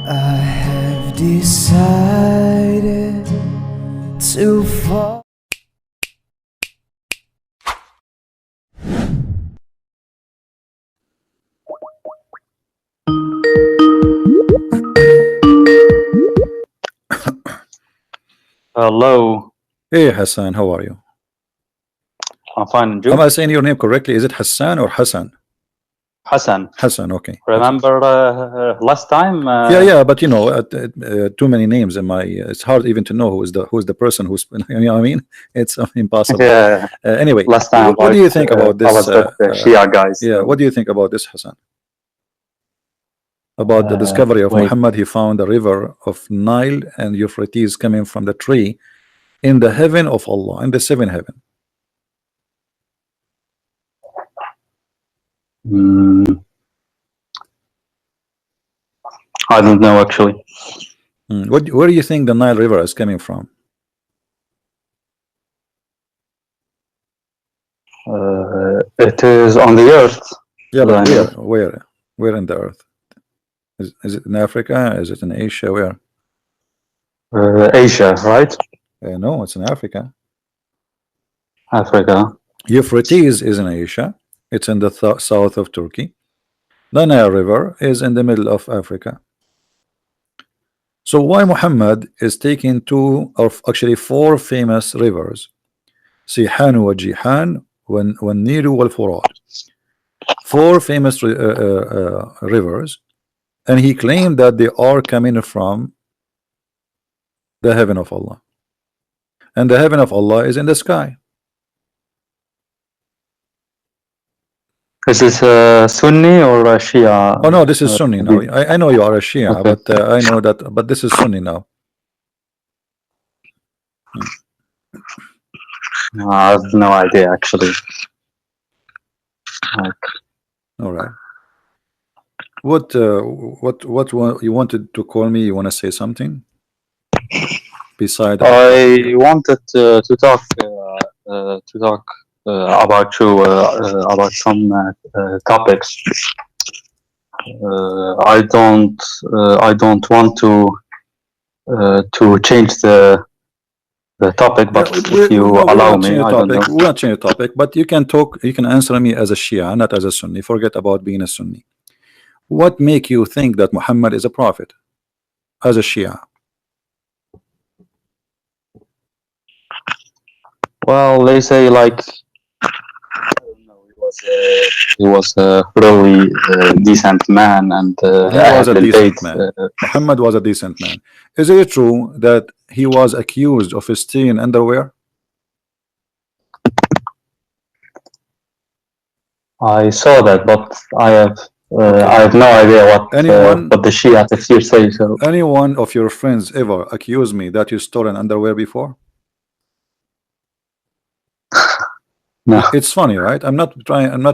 I have decided to fall. Hello, Hey Hassan, how are you? I'm fine. And Am you? I saying your name correctly? Is it Hassan or Hassan? Hassan. Hassan, okay. Remember last time? Yeah, but you know, too many names in my. It's hard even to know who's the person who's. You know what I mean? It's impossible. Yeah, Anyway, last time what do you think about I this? was with the Shia guys. Yeah, what do you think about this, Hassan? About the discovery of Wait. Muhammad, he found a river of Nile and Euphrates coming from the tree in the heaven of Allah, in the seventh heaven. I don't know actually. Where do you think the Nile River is coming from? It is on the earth. Yeah, but where in the earth? Is it in Africa? Is it in Asia? Where? Asia, right? No, it's in Africa. Africa. Euphrates is in Asia. It's in the south of Turkey. The Nile River is in the middle of Africa. So why Muhammad is taking two or actually four famous rivers, Sihan wa Jihan, Nilu wal Furat, four famous rivers, and he claimed that they are coming from the heaven of Allah, and the heaven of Allah is in the sky. Is this Sunni or Shia? Oh no, this is Sunni now. I know you are a Shia, Okay. but I know that. But this is Sunni now. I have no idea actually. All right. What you wanted to call me? You want to say something? Beside, I wanted to talk about some topics. I don't want to change the topic, but if you allow me, I don't know. We won't change the topic, but you can talk. You can answer me as a Shia, not as a Sunni. Forget about being a Sunni. What make you think that Muhammad is a prophet as a Shia? Well, they say like he was a really decent man, and He was a decent man. Muhammad was a decent man. Is it true that he was accused of stealing underwear? I saw that, but I have no idea what the Shia tafsir say. So anyone of your friends ever accused me that you stolen underwear before? No. It's funny, right? I'm not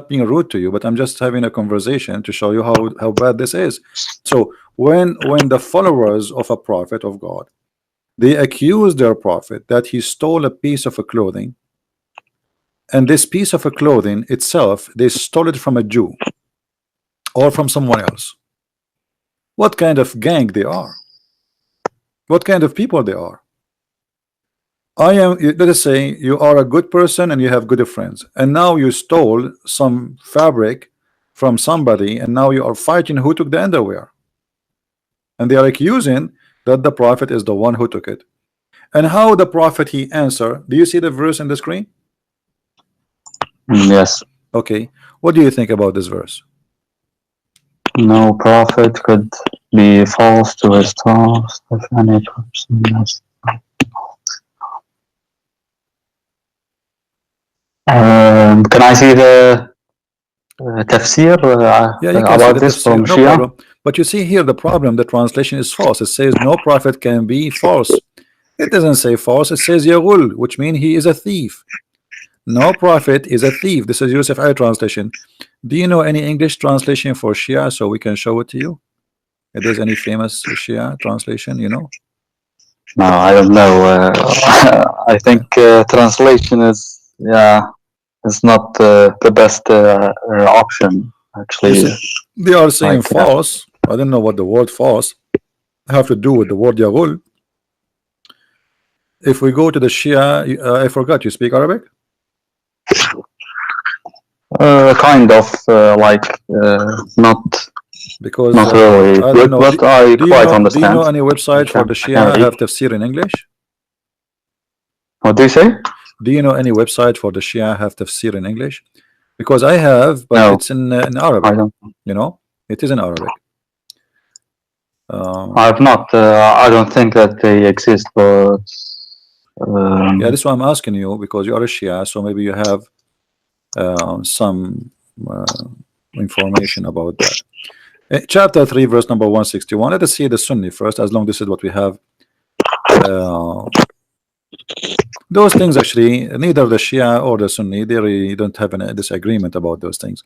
being rude to you, but I'm just having a conversation to show you how bad this is. So when the followers of a prophet of God, they accuse their prophet that he stole a piece of a clothing, and this piece of a clothing itself, they stole it from a Jew or from someone else. What kind of gang they are? What kind of people they are? Let us say you are a good person and you have good friends, and now you stole some fabric from somebody, and now you are fighting who took the underwear, and they are accusing that the prophet is the one who took it. And how the prophet he answer? Do you see the verse in the screen? Yes. Okay, what do you think about this verse? No prophet could be false to his task if any person has. Can I see the tafsir about this from no Shia? problem. But you see here the problem, the translation is false. It says no prophet can be false. It doesn't say false, it says Yaghul, which means he is a thief. No prophet is a thief. This is Yusuf I translation. Do you know any English translation for Shia so we can show it to you? If there's any famous Shia translation, you know? No, I don't know. I think translation is not the best option actually. They are saying false. I don't know what the word false. have to do with the word Yaghul. If we go to the Shia, I forgot, you speak Arabic? Kind of, like, not Because really I good, don't know. but I quite Do you understand. know any website for the I can Shia read. have tafsir in English? What do you say? Do you know any website for the Shia have tafsir in English? Because I have, but No, it's in I Arabic. don't. You know, it is in Arabic. I've not. I don't think that they exist, but Yeah, this is why I'm asking you, because you are a Shia, so maybe you have some information about that. Chapter 3, verse number 161. Let us see the Sunni first, as long this is what we have. Those things actually, neither the Shia or the Sunni, they really don't have a disagreement about those things.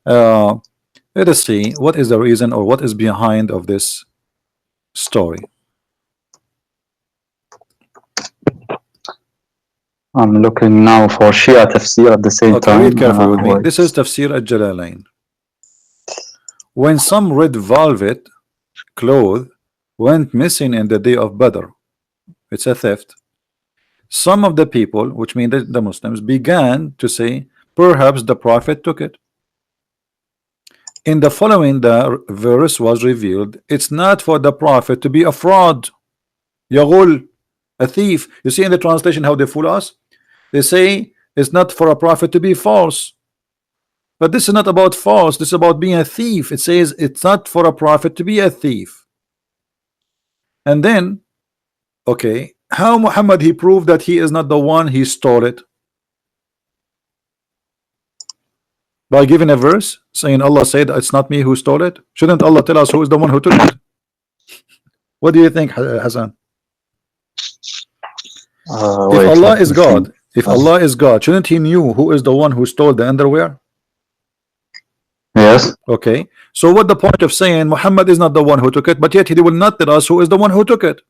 Let us see what is the reason or what is behind of this story. I'm looking now for Shia tafsir at the same Okay, time. read carefully with me. Wait. This is Tafsir al-Jalalain. When some red velvet cloth went missing in the day of Badr, it's a theft. Some of the people, which mean the Muslims, began to say, perhaps the Prophet took it. In the following, the verse was revealed. It's not for the Prophet to be a fraud, Yaghul, a thief. You see in the translation how they fool us? They say it's not for a prophet to be false. But this is not about false, this is about being a thief. It says it's not for a prophet to be a thief. And then, okay, how Muhammad he proved that he is not the one he stole it? By giving a verse saying Allah said it's not me who stole it. Shouldn't Allah tell us who is the one who took it? What do you think, Hasan? If Wait, Allah let is me God, think. if Allah is God, shouldn't he knew who is the one who stole the underwear? Yes. Okay, so what the point of saying Muhammad is not the one who took it, but yet he will not tell us who is the one who took it?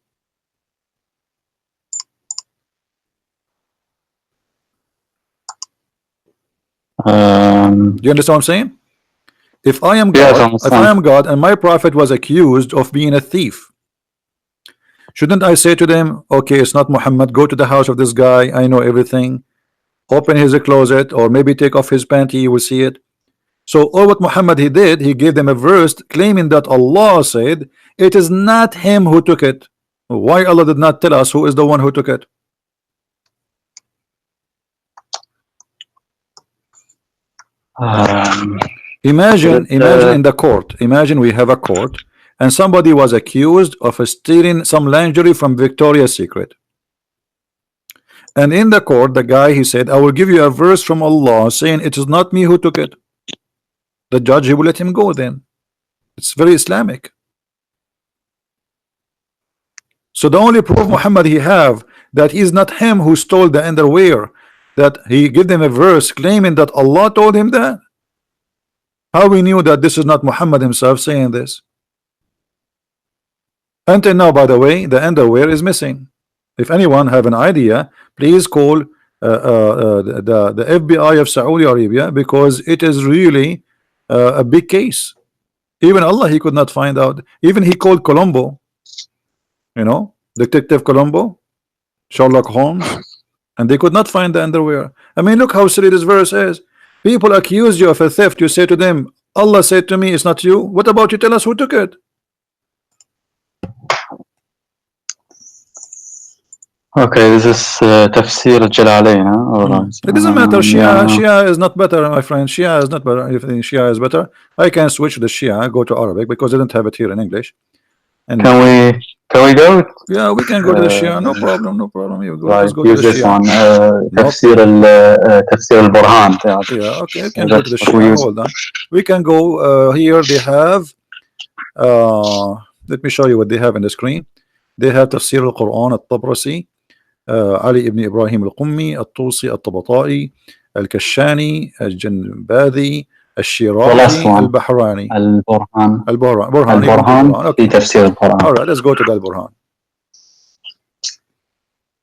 Do you understand what I'm saying? If I am Yes, I God, understand. and my prophet was accused of being a thief, shouldn't I say to them, okay, it's not Muhammad, go to the house of this guy, I know everything, open his closet, or maybe take off his panty, you will see it. So all what Muhammad he did, he gave them a verse claiming that Allah said it is not him who took it. Why Allah did not tell us who is the one who took it? Imagine in the court. Imagine we have a court and somebody was accused of stealing some lingerie from Victoria's Secret. And in the court, the guy he said, I will give you a verse from Allah saying it is not me who took it. The judge he will let him go then. It's very Islamic. So the only proof Muhammad he have that he is not him who stole the underwear, that he give them a verse claiming that Allah told him that. How we knew that this is not Muhammad himself saying this? Until now, by the way, the underwear is missing. If anyone have an idea, please call the FBI of Saudi Arabia, because it is really a big case. Even Allah he could not find out. Even he called Colombo, you know, Detective Colombo, Sherlock Holmes, and they could not find the underwear. I mean, look how silly this verse is. People accuse you of a theft. You say to them, Allah said to me, it's not you. What about you tell us who took it? Okay, this is Tafsir al-Jalalain. It doesn't matter. Yeah. Shia is not better, my friend. Shia is not better. If you think Shia is better, I can switch the Shia, go to Arabic, because I don't have it here in English. And Can we go? yeah, we can go to the Shia. No problem. No problem. You go. Let us Like, go to use the this Shia. one. No. Tafsir al-Burhan. Yeah. Okay. We can go to That's the what we Shia. use. Hold on. We can go here. They have. Let me show you what they have in the screen. They have Tafsir al-Qur'an al-Tabrasi, علي ابن إبراهيم القمي, الطوسي, الطبطائي, الكشاني, الجنباذي, The last الشيرازي, one. البحراني. Al-Burhan. Burhan. You go to Al-Burhan Burhan. في Okay. تفسير القرآن. All right. Let's go to the Burhan.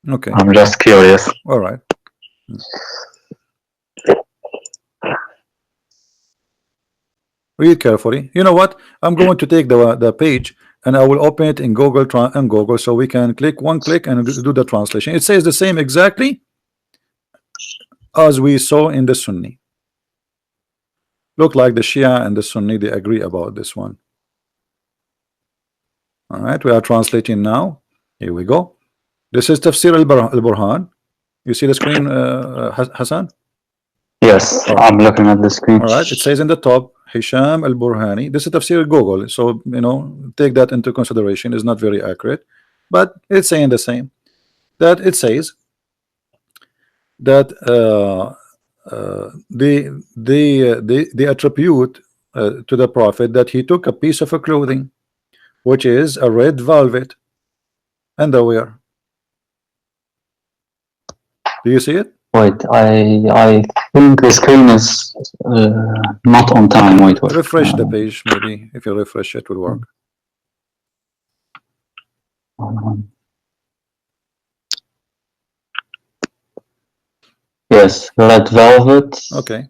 Okay. I'm just curious. All right. Read carefully. You know what? I'm going to take the page and I will open it in Google so we can click one click and do the translation. It says the same exactly as we saw in the Sunni. Look like the Shia and the Sunni, they agree about this one. All right, we are translating now. Here we go. This is Tafsir al-Burhan. You see the screen, Hasan? Yes, right. I'm looking at the screen. All right, it says in the top, Hisham al-Burhani. This is Tafsir Google, so you know, take that into consideration. It's not very accurate, but it's saying the same. That it says that they attribute to the Prophet that he took a piece of a clothing, which is a red velvet underwear. Do you see it? Wait, I think the screen is not on time. Wait. Refresh the page, maybe. If you refresh it will work. Yes, red velvet. Okay.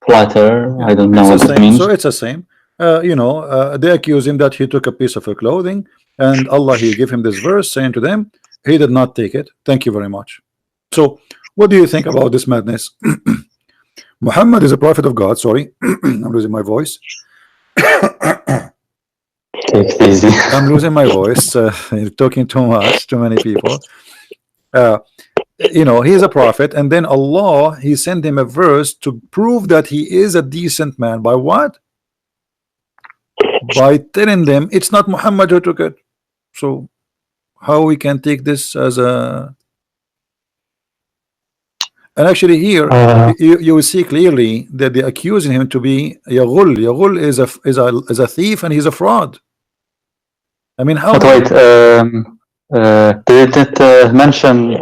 Platter. Yeah. I don't know what it means. So it's the same. You know, they accuse him that he took a piece of a clothing, and Allah he gave him this verse saying to them, he did not take it. Thank you very much. So what do you think about this madness? Muhammad is a prophet of God. Sorry, I'm losing my voice. Take it easy. I'm losing my voice. Talking too much, too many people. You know, he is a prophet, and then Allah he sent him a verse to prove that he is a decent man. By what? By telling them it's not Muhammad who took it. So how we can take this as a... And actually here you will see clearly that they're accusing him to be Yaghul. Yaghul is a thief and he's a fraud. I mean, how? But wait, did it mention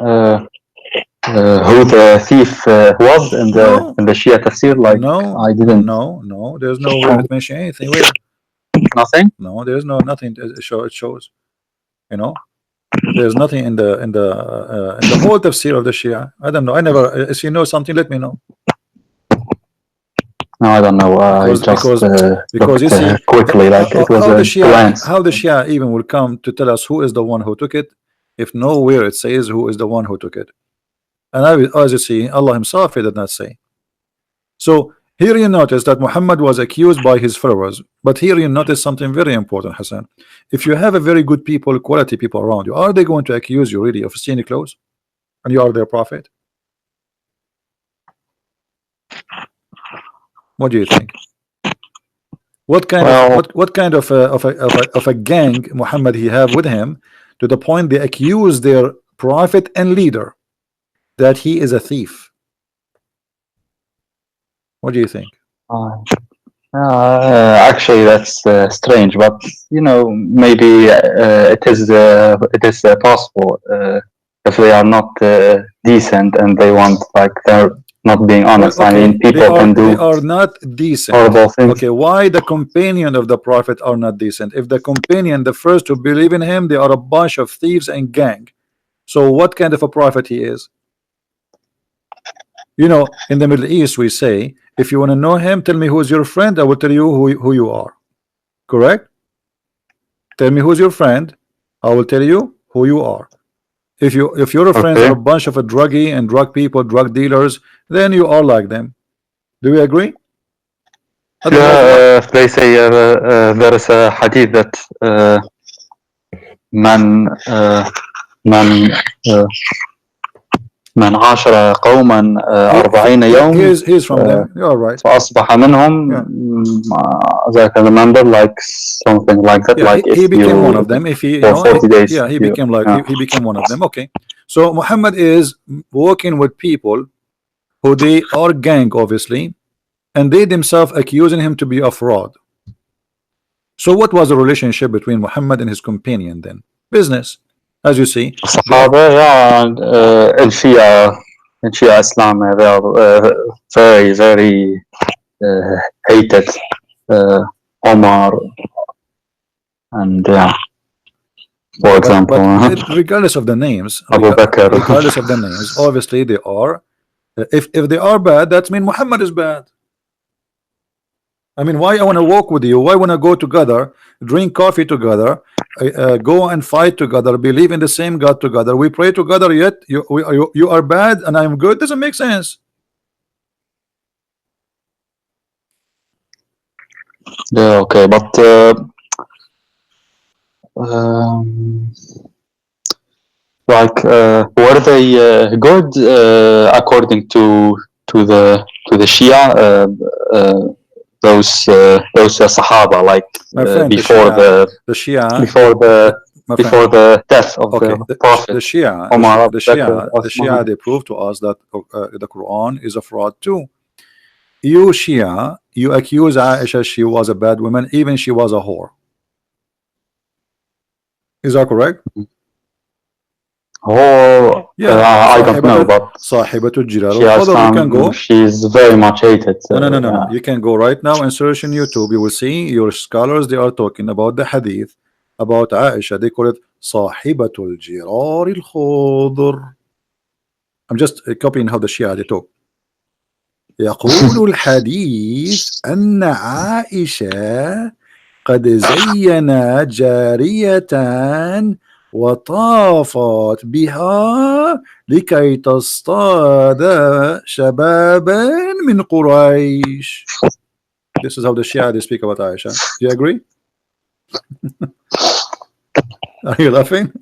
who the thief was in the Shia tafsir? Like, no, I didn't. No, there's no way it mention anything. Where? Nothing. No, there's nothing. It shows. You know, there's nothing in the whole tafsir of the Shia. I don't know. I never. If you know something, let me know. No, I don't know. Because you see quickly, like it was a glance. How the Shia even will come to tell us who is the one who took it, if nowhere it says who is the one who took it. And as you see, Allah Himself He did not say. So here you notice that Muhammad was accused by his followers, but here you notice something very important, Hassan. If you have a very good people, quality people around you, are they going to accuse you really of stealing clothes, and you are their prophet? What do you think? What kind of a gang Muhammad he have with him to the point they accuse their prophet and leader that he is a thief? What do you think? Actually, that's strange, but you know, maybe it is possible if they are not decent and they want, like, they're not being honest. Well, okay, I mean, people can do. They are not decent. Horrible things. Okay, why the companion of the prophet are not decent? If the companion, the first to believe in him, they are a bunch of thieves and gang. So what kind of a prophet he is? You know, in the Middle East we say, if you want to know him, tell me who's your friend, I will tell you who you are. Correct? Tell me who's your friend, I will tell you who you are. If your friends are a bunch of a druggie and drug people, drug dealers, then you are like them. Do we agree? Yeah, they say there is a hadith that من عاشر قوما 40 يوم. He's from them. You're right. فأصبح منهم. As I can remember, like something like that. Yeah, like he became one of them. If he, for 40 days. Yeah, he became like he became one of them. Okay, so Muhammad is working with people who they are gang, obviously, and they themselves accusing him to be a fraud. So what was the relationship between Muhammad and his companion then? Business, as you see. Sahaba, yeah, in Shia Islam, they are very, very hated. Omar and for example, but regardless of the names, regardless of the names, obviously they are. If they are bad, that means Muhammad is bad. I mean, why I want to walk with you? Why want to go together, drink coffee together, go and fight together, believe in the same God together? We pray together, yet you are bad and I'm good. Doesn't make sense. Yeah, okay, but um, like were they good according to the Shia, those Sahaba, like My friend, before the the Shia, before the my friend. before the death of Okay, the Prophet Omar, Abu Bakr, the Shia, Osman? they prove to us that the Quran is a fraud too. You Shia, you accuse Aisha she was a bad woman, even she was a whore. Is that correct? Oh, Yeah, I don't know, but Sahibatul Jilal she has al-Qadr. You can some. go. She's very much hated. No. You can go right now and search in YouTube. You will see your scholars. They are talking about the hadith about Aisha. They call it Sahibatul Jirar al-Khudr. I'm just copying how the Shia they talk. يقول الحديث أن عائشة قد زينت جارية وطافت بها لكي تصطاد شبابا من قريش. This is how the Shia they speak about Aisha. Do you agree? Are you laughing?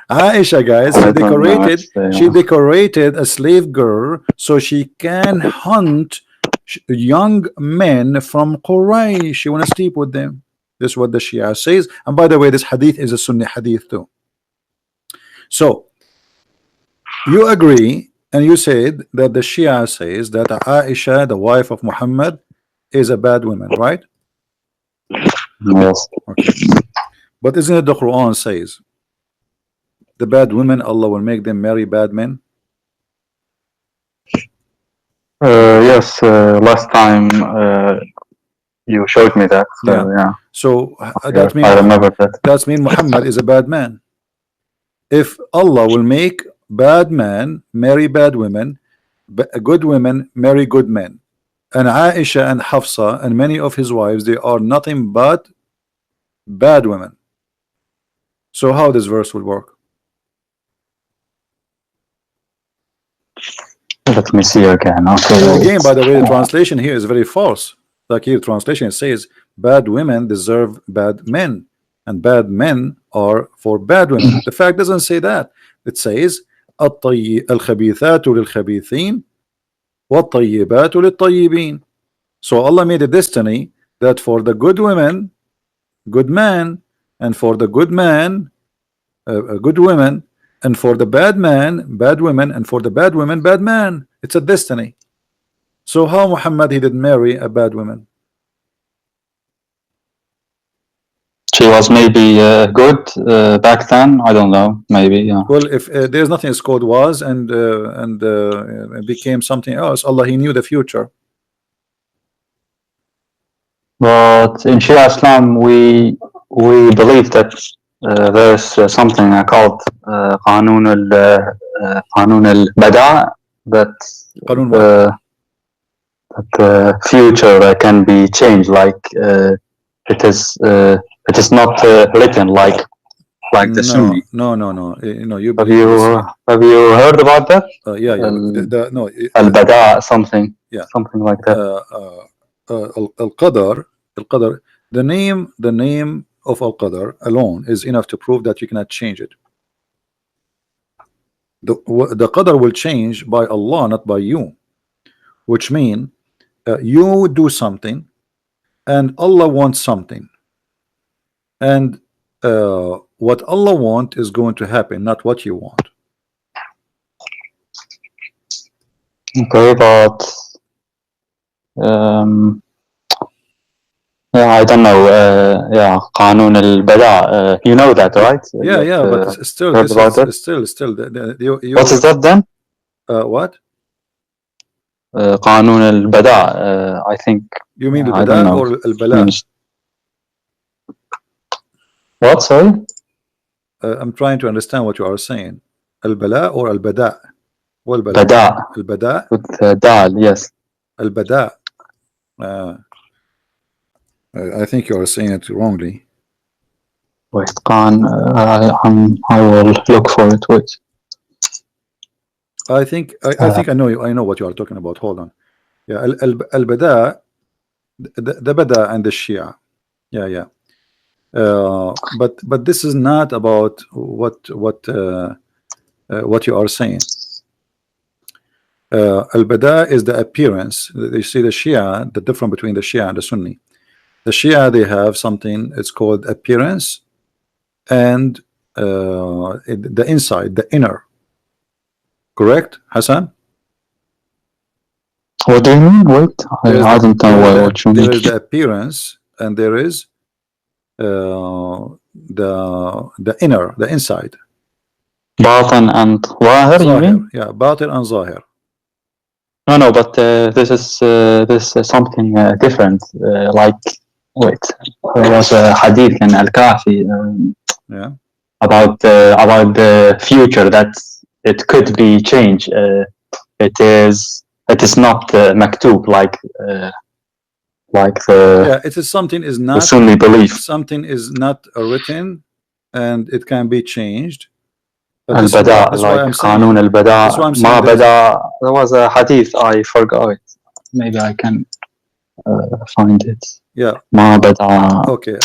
Aisha, guys, she decorated a slave girl so she can hunt young men from Quraysh. She want to sleep with them. This is what the Shia says. And by the way, this hadith is a Sunni hadith too. So you agree, and you said that the Shia says that Aisha, the wife of Muhammad, is a bad woman, right? Yes. Okay. But isn't it the Quran says the bad women, Allah will make them marry bad men? Yes. Last time you showed me that. So, yeah. So Yes, I remember that. that means Muhammad is a bad man. If Allah will make bad men marry bad women, good women marry good men, and Aisha and Hafsa and many of his wives, they are nothing but bad women. So how this verse will work? Let me see again. Okay. And again, by the way, the translation here is very false. Like here, translation says bad women deserve bad men, and bad men are for bad women. The fact doesn't say that. It says الخبيثات للخبيثين والطيبات للطيبين. So Allah made a destiny that for the good women, good man, and for the good man, good women, and for the bad man, bad women, and for the bad women, bad man. It's a destiny. So how Muhammad he did marry a bad woman? She was maybe good back then. I don't know. Maybe. Yeah. Well, if there's nothing is called was and became something else, Allah he knew the future. But in Shia Islam, we believe that there's something called Qanun al-Bada, that the future can be changed. Like it is not written like the Sunni. No. You have you heard about that? Yeah. Al-Bada, something. Yeah. Something like that. Al-Qadar. The name of Al-Qadar alone is enough to prove that you cannot change it. The Qadar will change by Allah, not by you, which means you do something and Allah wants something, and what Allah wants is going to happen, not what you want. Okay, but yeah, I don't know. Yeah, Qanun al-Bada. You know that, right? Yeah, but still, this is still. What is that then? What? Qanun al-Bada. I think. You mean I don't al-Bada know. or al-Bala? What? Sorry. I'm trying to understand what you are saying. Al-Bala or al-Bada? Bada. Al-Bada. With dal, yes. Al-Bada. Uh, I think you are saying it wrongly. Wait, Khan, I will look for it. Wait. I think I know you. I know what you are talking about. Hold on. Yeah, al bada, the bada and the Shia. Yeah, yeah. But this is not about what you are saying. Al bada is the appearance. You see the Shia, the difference between the Shia and the Sunni. The Shia, they have something. It's called appearance, and the inside, the inner. Correct, Hassan? What do you mean? Wait, I don't know what you mean. There is the appearance, and there is the inner, the inside. Batin and Zahir, you mean? Yeah, Batin and Zahir. No, but this is something different. Like, wait, there was a hadith in Al-Kafi Yeah. about the future that it could be changed. It is not maktub like the Yeah, it is something is not Sunni belief. Something is not written, and it can be changed. Al-Bada, like Qanun al-Bada, Ma Bada. There was a hadith, I forgot it. Maybe I can find it. Yeah. Ma Bada. Okay.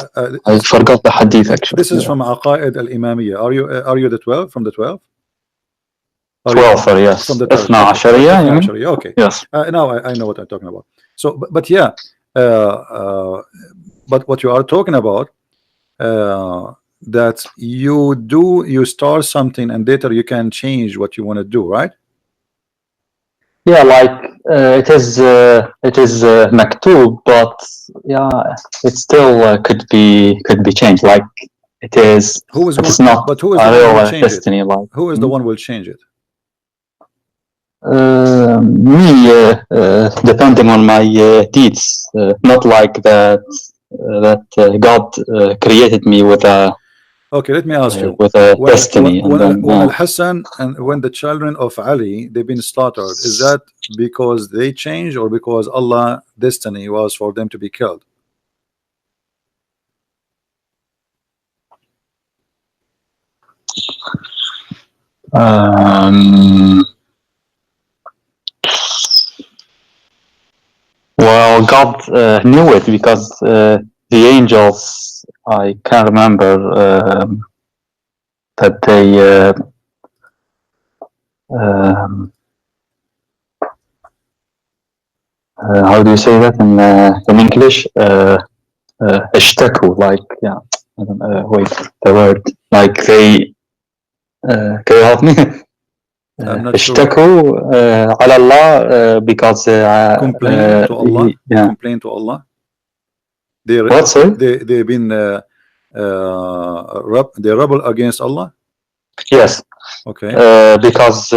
I forgot the hadith actually. This is from Aqaid al-Imamiyya. Are you the 12? From the 12? 12, yes. From the 12. Ithna Ashariya, you mean? Okay. Yes. Now I know what I'm talking about. So, but yeah, but what you are talking about, that you start something and later you can change what you want to do, right? Yeah, like it is maktub, but yeah, it still could be changed. Like it is. It's not but who is a the one real will change destiny. it? Like who is the one will change it? Me, depending on my deeds, not like that. God created me with a. Okay, let me ask you. With a destiny. When Al-Hassan and when the children of Ali they've been slaughtered, is that because they changed or because Allah destiny was for them to be killed? Well, God knew it because the angels, I can't remember that they how do you say that in English? Ishtaku, like, yeah, I don't know, wait, the word, like they, can you help me? I'm not sure. Ishtaku ala Allah because complain to Allah. Yeah. Complain to Allah. They've been they rebel against Allah. Yes. Okay. Because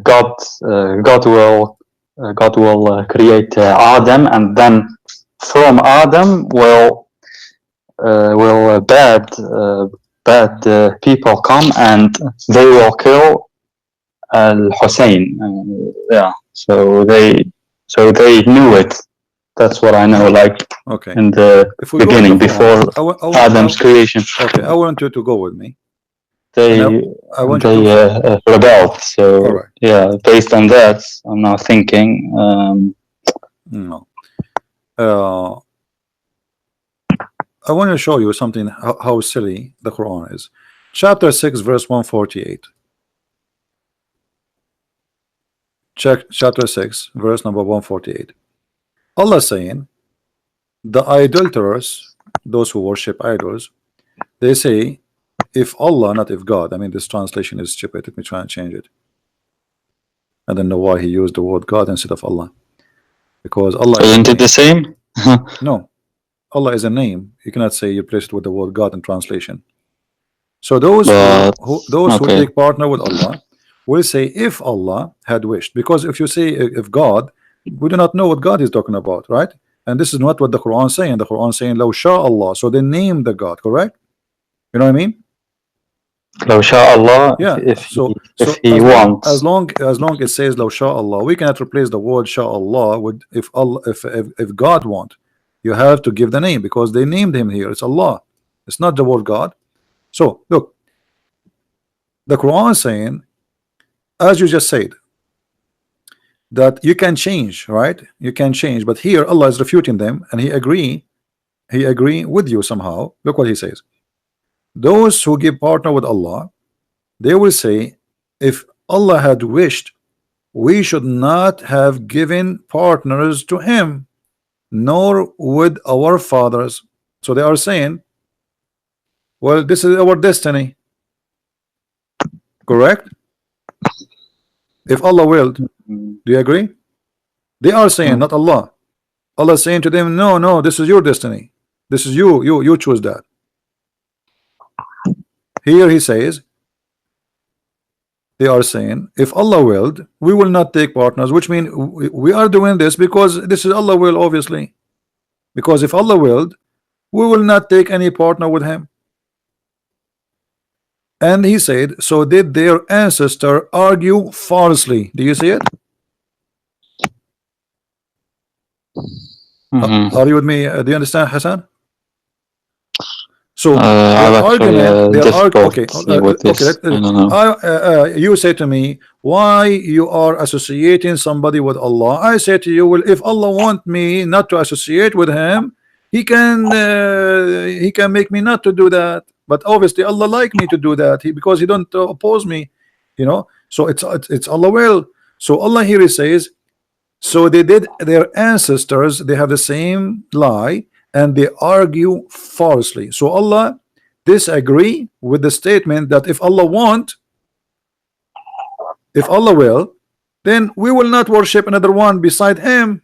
God will create Adam, and then from Adam will bad people come and they will kill Al-Hussein. Yeah. So they knew it. That's what I know. Like in the beginning, before Adam's creation. Okay, I want you to go with me. They rebelled. So yeah, based on that, I'm now thinking. No. I want to show you something how silly the Quran is. Chapter 6, verse 148. Chapter 6, verse number 148. Allah saying, the idolaters, those who worship idols, they say, if Allah, not if God. I mean, this translation is stupid. Let me try and change it. I don't know why he used the word God instead of Allah. Because Allah isn't it the same? No. Allah is a name. You cannot say you place it with the word God in translation. So those who take partner with Allah will say if Allah had wished. Because if you say if God, we do not know what God is talking about, right? And this is not what the Quran is saying. The Quran is saying Law Sha Allah. So they name the God, correct? You know what I mean? لو شاء Allah, Yeah. if So he wants. as long it says law Allah, we cannot replace the word Allah with if Allah if God want. You have to give the name because they named him here. It's Allah. It's not the word God. So look, the Quran is saying, as you just said, that you can change, right? You can change, but here Allah is refuting them, and He agree with you somehow. Look what He says: those who give partner with Allah, they will say, if Allah had wished, we should not have given partners to him, nor would our fathers. So they are saying, well, this is our destiny, correct? If Allah willed, do you agree? They are saying, not Allah. Allah is saying to them, no, no, this is your destiny. This is you choose that. Here He says, they are saying, if Allah willed, we will not take partners, which means we are doing this because this is Allah will, obviously. Because if Allah willed, we will not take any partner with him. And He said, so did their ancestor argue falsely. Do you see it? Are you with me? Do you understand, Hasan? So I their argument, difficulty with this. okay, I don't know. you say to me, why you are associating somebody with Allah? I say to you, well, if Allah want me not to associate with him, he can make me not to do that. But obviously Allah like me to do that, because he don't oppose me, you know. So it's Allah will. So Allah here He says, so they did their ancestors, they have the same lie, and they argue falsely. So Allah disagree with the statement that if Allah want, if Allah will, then we will not worship another one beside him.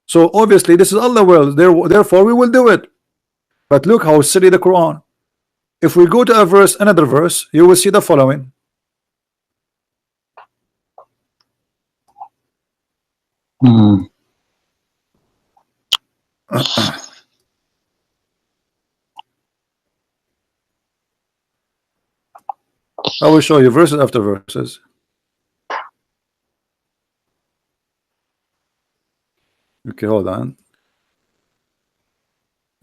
So obviously this is Allah will, therefore we will do it. But look how silly the Quran. If we go to a verse, another verse, you will see the following. I will show you verses after verses. Okay, hold on.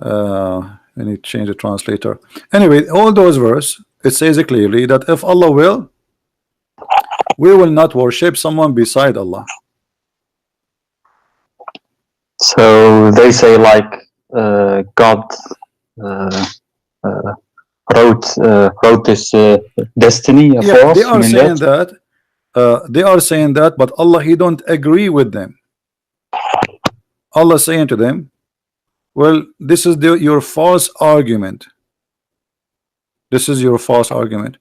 I need to change the translator. Anyway, all those verses, it says clearly that if Allah will, we will not worship someone beside Allah. So they say like God wrote this destiny for us. They are saying that. They are saying that, but Allah He don't agree with them. Allah saying to them, well, this is your false argument. This is your false argument.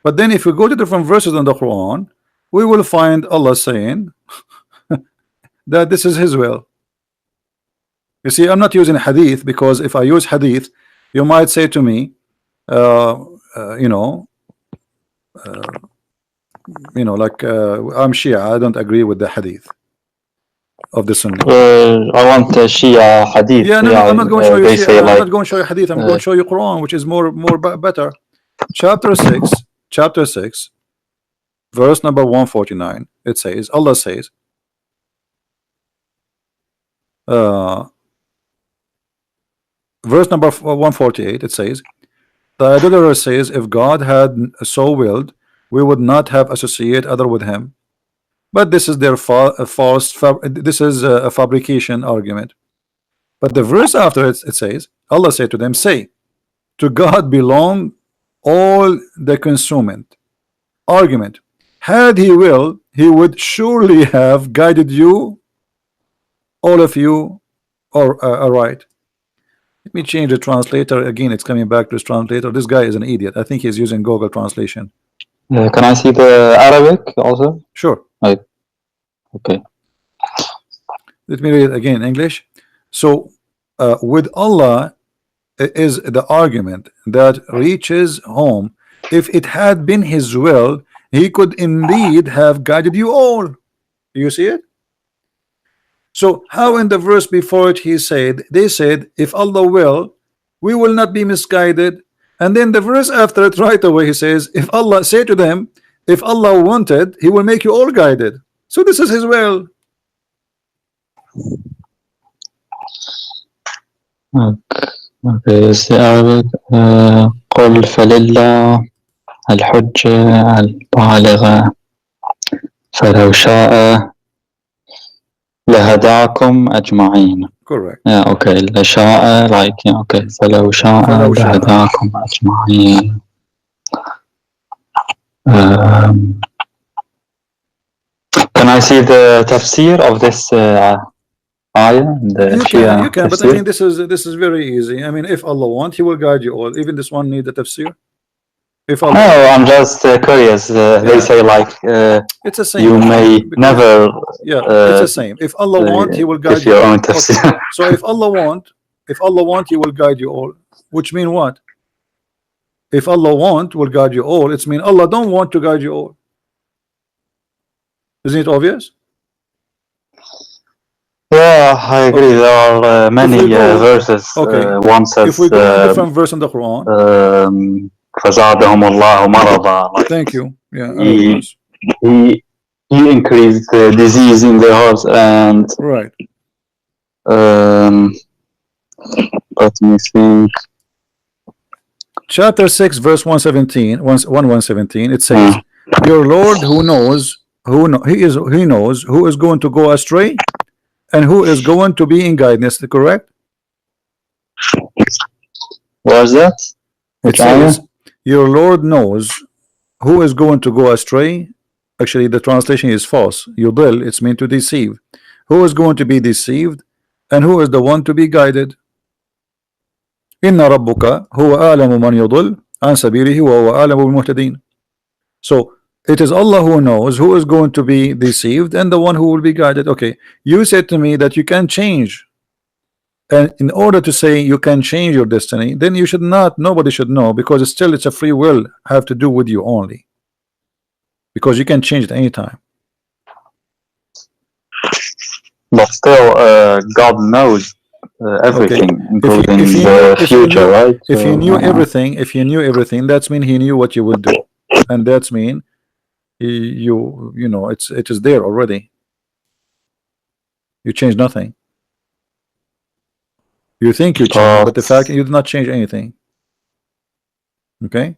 But then if we go to different verses in the Quran, we will find Allah saying that this is His will. You see, I'm not using hadith, because if I use hadith, you might say to me, you know, like I'm Shia, I don't agree with the hadith of the Sunnah. I want Shia hadith. Yeah, no, I'm not going to show you Shia. Like, I'm not going to show you hadith. I'm going to show you Quran, which is more better. Chapter 6, verse number 149. It says, Allah says, verse number 148, it says, the idolater says, if God had so willed, we would not have associated other with him. But this is their this is a fabrication argument. But the verse after it says, Allah said to them, say, to God belong all the consumment. Argument. Had He will, He would surely have guided you, all of you, or right. Let me change the translator again. It's coming back to this translator. This guy is an idiot. I think he's using Google translation. Can I see the Arabic also? Sure. Right. Okay. Let me read it again in English. So with Allah is the argument that reaches home. If it had been His will, He could indeed have guided you all. You see it? So how in the verse before it they said, if Allah will, we will not be misguided. And then the verse after it right away he says, if Allah say to them, if Allah wanted, he will make you all guided. So this is his will. Okay, it's Arabic. قل فلله الحجة البالغة فلو شاء لهداكم أجمعين. Correct. Yeah, okay. لشاء, like, yeah, okay. فلو شاء لهداكم أجمعين. Can I see the tafsir of this ayah? You can, but I think this is very easy. I mean, if Allah wants, He will guide you all. Even this one need a tafsir. If Allah I'm just curious. They say like it's the same. You may never. It's the same. If Allah wants, He will guide you. Your own okay. So if Allah wants, He will guide you all. Which mean what? If Allah wants, will guide you all. It's mean Allah don't want to guide you all. Isn't it obvious? Yeah, I agree. There are many verses. One says, if we go to a different verse in the Quran, فزادهم الله مرضا. Thank you. Yeah, he increased the disease in their hearts, and right. Let me think. Chapter 6, verse 117, 117. It says, "Your Lord, who knows, He knows who is going to go astray, and who is going to be in guidance." Correct? What is that? It says, "Your Lord knows who is going to go astray." Actually, the translation is false. Yudil, it's meant to deceive. Who is going to be deceived, and who is the one to be guided? Inna rabbuka huwa a'lamu man yudil an sabilihi wa huwa a'lamu bil muhtadin. So it is Allah who knows who is going to be deceived and the one who will be guided. Okay, you said to me that you can change, and in order to say you can change your destiny, then you should not, nobody should know, because it's a free will, have to do with you only, because you can change it anytime. But still, God knows everything, including the future, right? If He knew everything, that's mean He knew what you would do, and that's mean you know it is there already. You change nothing. You think you change, but the fact you did not change anything. Okay,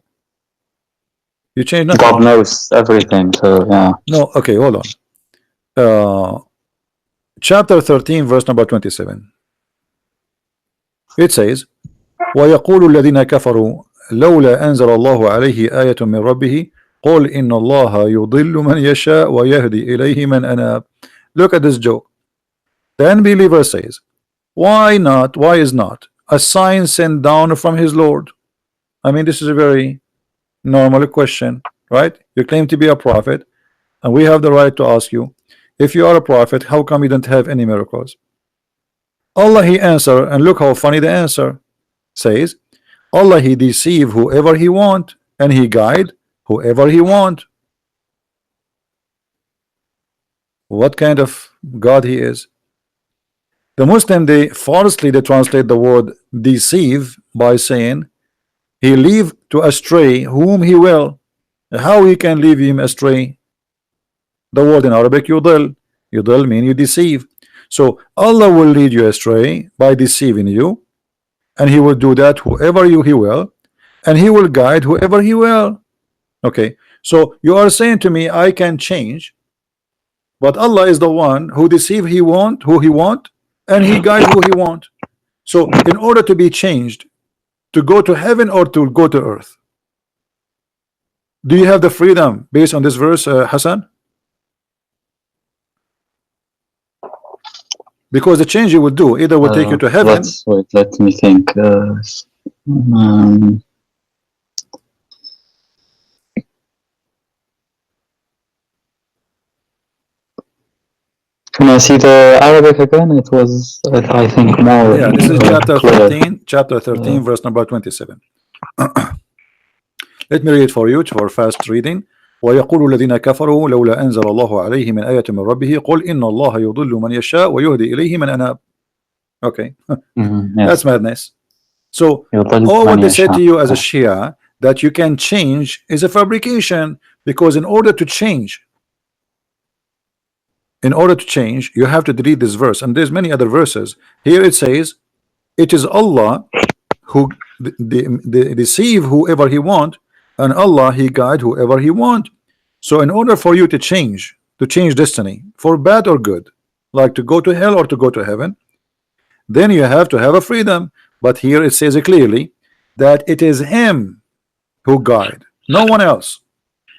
you change nothing. God knows everything, so yeah. No, okay, hold on. Chapter 13, verse number 27. It says, وَيَقُولُ الَّذِينَ كَفَرُوا لَوْلَا أَنزَلَ اللَّهُ عَلَيْهِ آيَةٌ مِّن رَبِّهِ قُلْ إِنَّ اللَّهَ يُضِلُّ مَنْ يَشَاءُ وَيَهْدِي إِلَيْهِ مَنْ أَنَابَ. Look at this joke. The unbeliever says, why is not a sign sent down from his Lord? I mean, this is a very normal question, right? You claim to be a prophet, and we have the right to ask you, if you are a prophet, how come you don't have any miracles? Allah, He answer, and look how funny the answer says, Allah, He deceive whoever He want, and He guide whoever He want. What kind of God He is? The Muslim, they falsely translate the word deceive by saying He leave to astray whom He will. How He can leave him astray? The word in Arabic, yudil. Yudil mean you deceive. So Allah will lead you astray by deceiving you, and He will do that whoever He will, and He will guide whoever He will. Okay, so you are saying to me I can change, but Allah is the one who deceive who He want, and He guide who He want. So in order to be changed, to go to heaven or to go to earth, do you have the freedom based on this verse, Hasan? Because the change you would do either will take you to heaven. Let me think. Can I see the Arabic again? It was, I think, more. Yeah, this is chapter 13, chapter 13, verse number 27. Let me read it for you for fast reading. ويقول الذين كفروا لولا أنزل الله عليه من آية من ربه قل إن الله يضل من يشاء ويهدي إليه من أناب. Okay, yes. That's madness. So يضل all what من they said يشاء. to you as a Shia that you can change is a fabrication, because in order to change, you have to delete this verse, and there's many other verses. Here it says it is Allah who deceive whoever he want, and Allah he guide whoever he want. So in order for you to change destiny for bad or good, like to go to hell or to go to heaven, then you have to have a freedom. But here it says clearly that it is him who guide, no one else,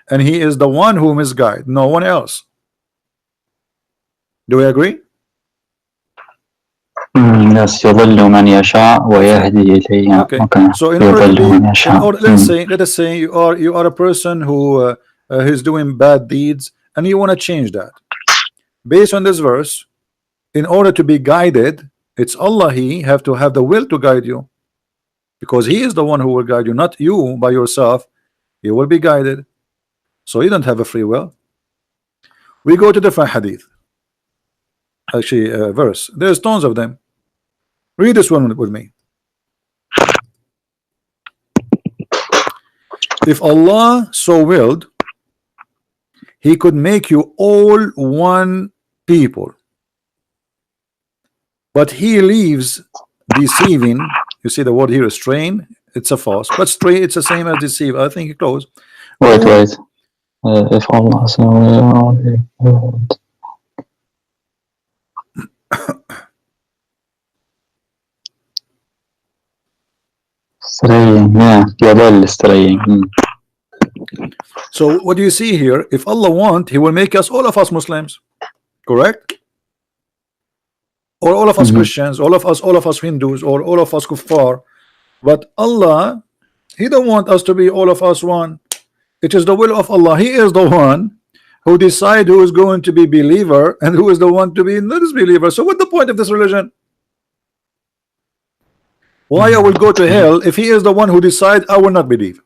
and he is the one who misguide, no one else. Do we agree? Yes, يضل من يشاء ويهدي إليه. Okay. So in order to يضل من be, يشاء. let us say you are a person who is doing bad deeds, and you want to change that. Based on this verse, in order to be guided, it's Allah, he have to have the will to guide you, because he is the one who will guide you, not you by yourself. You will be guided, so you don't have a free will. We go to different hadith, actually verse. There's tons of them. Read this one with me. If Allah so willed, he could make you all one people, but he leaves deceiving. You see the word here is strain. It's a false, but stray it's the same as deceive. I think close. Wait. If Allah so will. Straying, yeah, يضل straying. So what do you see here? If Allah want, he will make us, all of us Muslims, correct? Or all of us Christians, all of us Hindus, or all of us kuffar. But Allah, he don't want us to be all of us one. It is the will of Allah. He is the one who decide who is going to be believer and who is the one to be not disbeliever. So what's the point of this religion? Why I will go to hell if he is the one who decide I will not believe?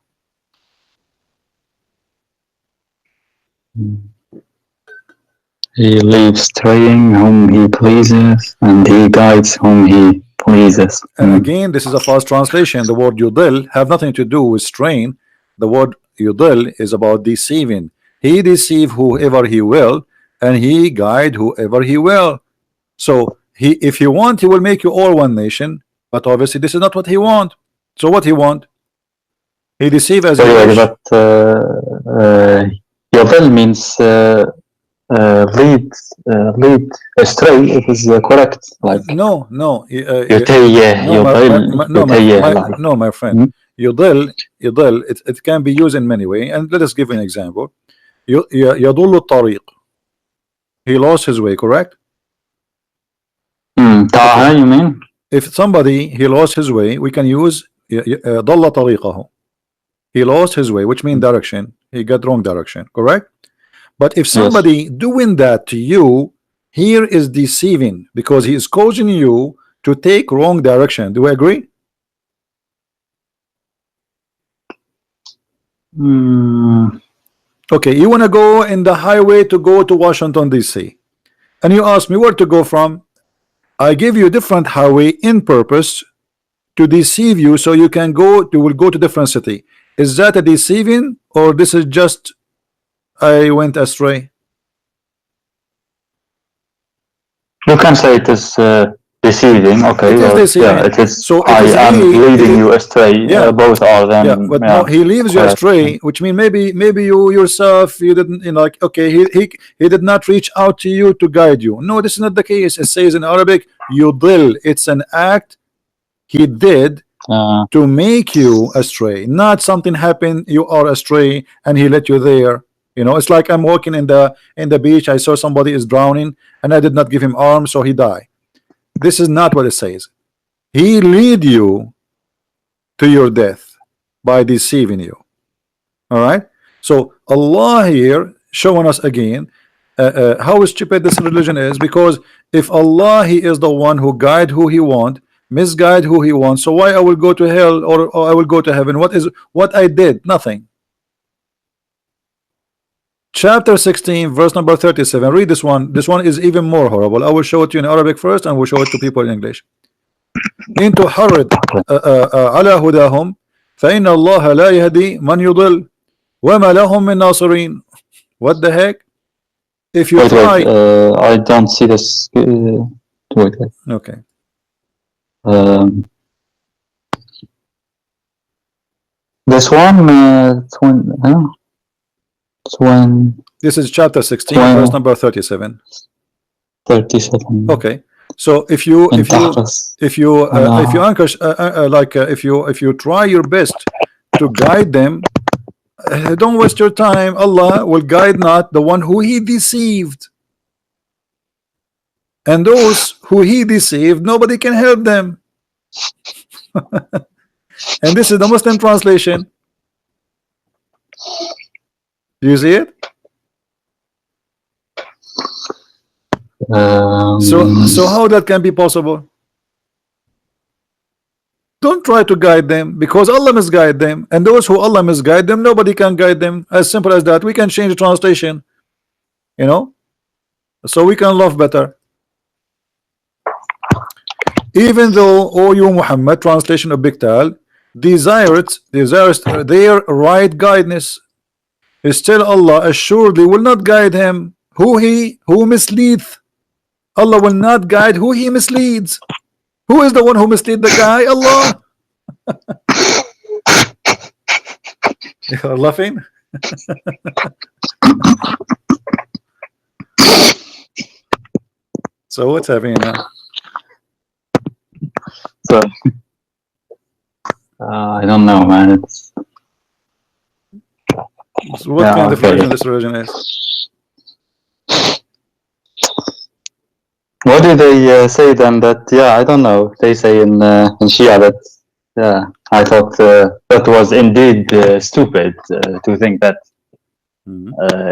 He leaves straying whom he pleases, and he guides whom he pleases. And again, this is a false translation. The word yudil have nothing to do with strain. The word yudil is about deceiving. He deceive whoever he will, and he guide whoever he will. So if he want, he will make you all one nation. But obviously, this is not what he want. So what he want? He deceive as he wish. But yudil means lead astray. It is correct. Like no, my friend. Yudil, it can be used in many ways. And let us give an example. يضل الطريق. He lost his way, correct? Taha, you mean? If somebody he lost his way, we can use ضل طريقه. He lost his way, which means direction. He got wrong direction, correct? But if somebody doing that to you, here is deceiving, because he is causing you to take wrong direction. Do we agree? Okay, you want to go in the highway to go to Washington DC, and you ask me where to go from. I give you a different highway in purpose to deceive you, so you can go. You will go to different city. Is that a deceiving, or this is just I went astray? You can say it is deceiving. Okay, it is deceiving. Yeah, it is. So I am leading you astray. Yeah, both are them. Yeah, but no, he leaves you astray, which means maybe you yourself, you didn't, like, okay, he did not reach out to you to guide you. No, this is not the case. It says in Arabic, yudil. It's an act he did to make you astray, not something happened, you are astray and he let you there. It's like I'm walking in the beach, I saw somebody is drowning and I did not give him arms, so he died. This is not what it says. He lead you to your death by deceiving you. All right, so Allah here showing us again how stupid this religion is, because if Allah, he is the one who guide who he want, misguide who he wants, so why I will go to hell or I will go to heaven? What I did? Nothing. Chapter 16 verse number 37. Read this one. This one is even more horrible. I will show it to you in Arabic first and we'll show it to people in English. إن تحرض على هداهم فإن الله لا يهدي من يضل وما لهم من ناصرين. What the heck? If you Wait, try. I don't see this. Wait. Okay. This one, This is chapter 16, verse number 37. 37. Okay. So if you anchor if you try your best to guide them, don't waste your time. Allah will guide not the one who He deceived, and those who He deceived, nobody can help them. And this is the Muslim translation. Do you see it? So how that can be possible? Don't try to guide them, because Allah misguide them, and those who Allah misguide them, nobody can guide them. As simple as that. We can change the translation, you know, so we can love better. Even though, O you Muhammad, translation of Biktal, desires their right guidance, still Allah assuredly will not guide him who misleads. Allah will not guide who He misleads. Who is the one who mislead the guy? Allah. You're laughing? So what's happening now? So, I don't know, man. So what kind of religion this religion is? What do they say then? That I don't know. They say in Shia that I thought that was indeed stupid to think that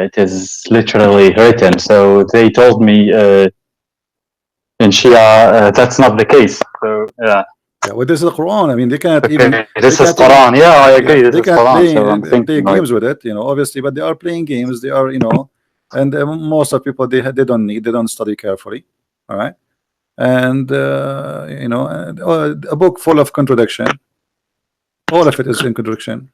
it is literally written. So they told me in Shia that's not the case. So yeah, well, this is the Quran. I mean, they can't even. This is Quran. Yeah, I agree. This is Quran. So I'm play thinking games with it, you know, obviously, but they are playing games. They are, you know, and most of people they don't study carefully. All right, and you know, a book full of contradiction. All of it is in contradiction,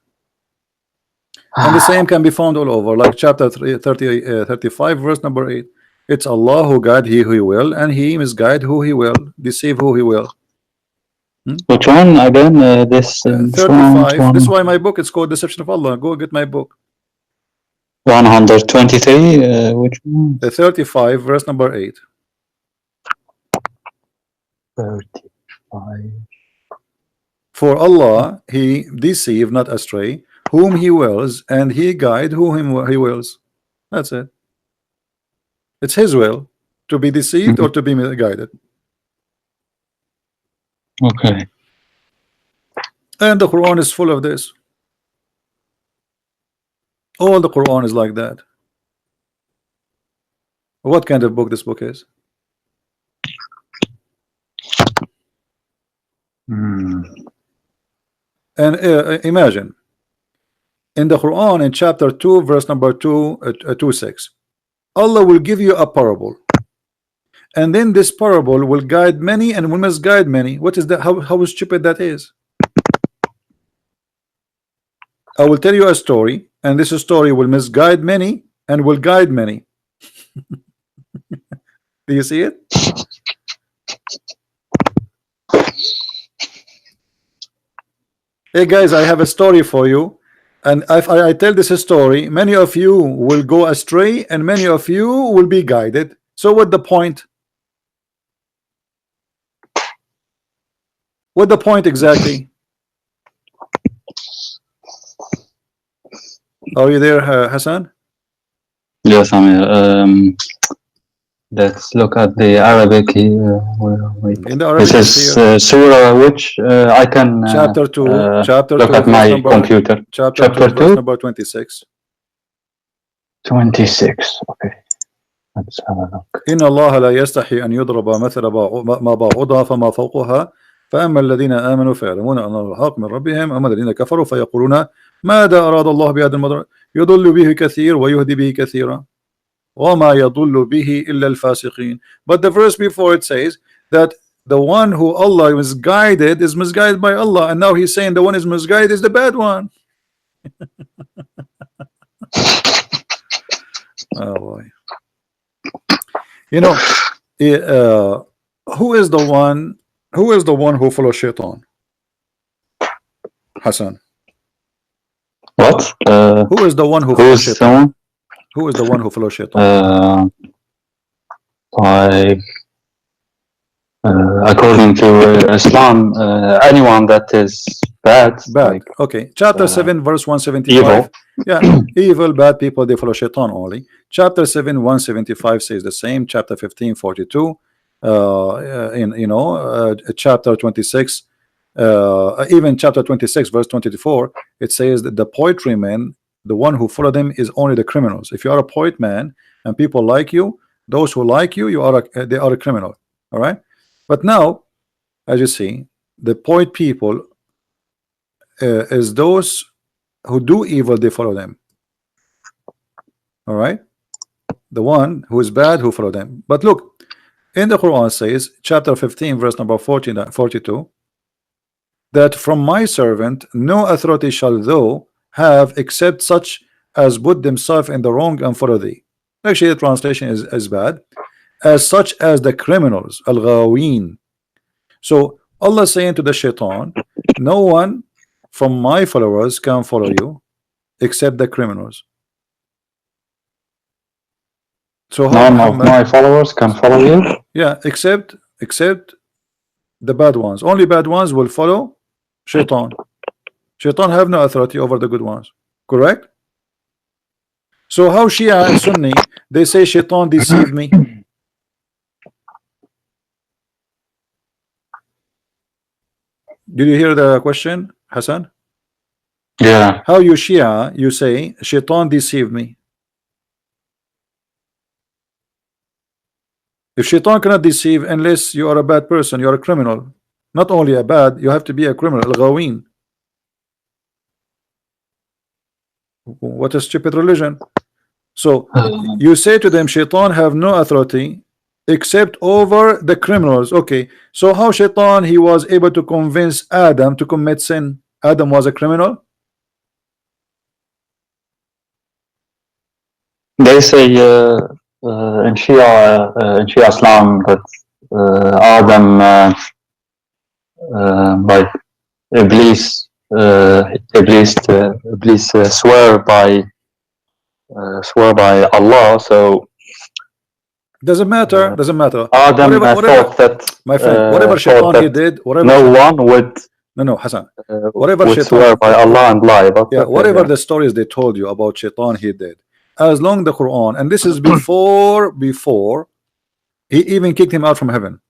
and the same can be found all over, like chapter 35, verse number 8. It's Allah who guide he who He will, and He misguide who He will, deceive who He will. Which one again? This 35. This is why my book is called Deception of Allah. Go get my book. 123. Which one? The 35, verse number 8. 35. For Allah, He deceive not astray whom He wills, and He guide whom He wills. That's it. It's His will to be deceived or to be guided. Okay. And the Quran is full of this. All the Quran is like that. What kind of book this book is? And imagine in the Quran, in chapter 2, verse number 26, Allah will give you a parable, and then this parable will guide many and will misguide many. What is that? How stupid that is. I will tell you a story, and this story will misguide many and will guide many. Do you see it? Hey guys, I have a story for you, and if I tell this story, many of you will go astray and many of you will be guided. So what the point? What the point exactly? Are you there, Hasan? Yes, I'm here. Let's look at the Arabic here. In the Arabic, this is surah which I can chapter 2, chapter look 2, at my number, computer. Chapter 2, verse number 26. 26. Okay. Let's have a look. إن الله لا يستحي أن يضرب مثل ما بعوضها فما فوقها فأما الذين آمنوا فيعلمون أنه الحق من ربهم أما الذين كفروا فيقولون ماذا أراد الله بهذا المضر يضل به كثير ويهدي به كثيرا وما يضل به إلا الفاسقين. But the verse before it says that the one who Allah misguided is misguided by Allah, and now he's saying the one is misguided is the bad one. Oh boy. You know, who is the one who follows shaitan? Hassan. What? Who is the one who Who follows is shaitan? someone? Who is the one who follows shaitan? Like, according to Islam, anyone that is bad, Bad. like Okay. Chapter 7, verse 175. evil. Yeah, evil, bad people, they follow shaitan only. Chapter 7, 175 says the same. Chapter 15, 42. Chapter 26, even chapter 26, verse 24, it says that the poetry men, the one who follow them is only the criminals. If you are a poet man and people like you, those who like you, they are a criminal. All right. But now, as you see, the poet people is those who do evil, they follow them. All right. The one who is bad, who follow them. But look, in the Quran says, chapter 15, verse number 42, that from my servant no authority shall thou have except such as put themselves in the wrong and follow thee. Actually, the translation is bad. As such as the criminals, al-ghaween. So Allah saying to the shaitan, no one from my followers can follow you except the criminals. So how None of my followers can follow you? Yeah, except the bad ones. Only bad ones will follow shaitan. Shaitan have no authority over the good ones. Correct? So how Shia and Sunni, they say shaitan deceived me. Did you hear the question, Hassan? Yeah. How you Shia, you say shaitan deceived me. If shaitan cannot deceive unless you are a bad person, you are a criminal. Not only a bad, you have to be a criminal. Al-Ghaween. What a stupid religion. So you say to them, shaitan have no authority except over the criminals. Okay, so how shaitan he was able to convince Adam to commit sin? Adam was a criminal. They say in Shia Islam that Adam like Iblis swear by Allah. So Doesn't matter. Doesn't matter. Adam thought that my friend, whatever shaitan he did, whatever no one would Hassan, whatever would shaitan swear by Allah and lie. But yeah, whatever the stories they told you about shaitan he did, as long the Quran, and this is before he even kicked him out from heaven.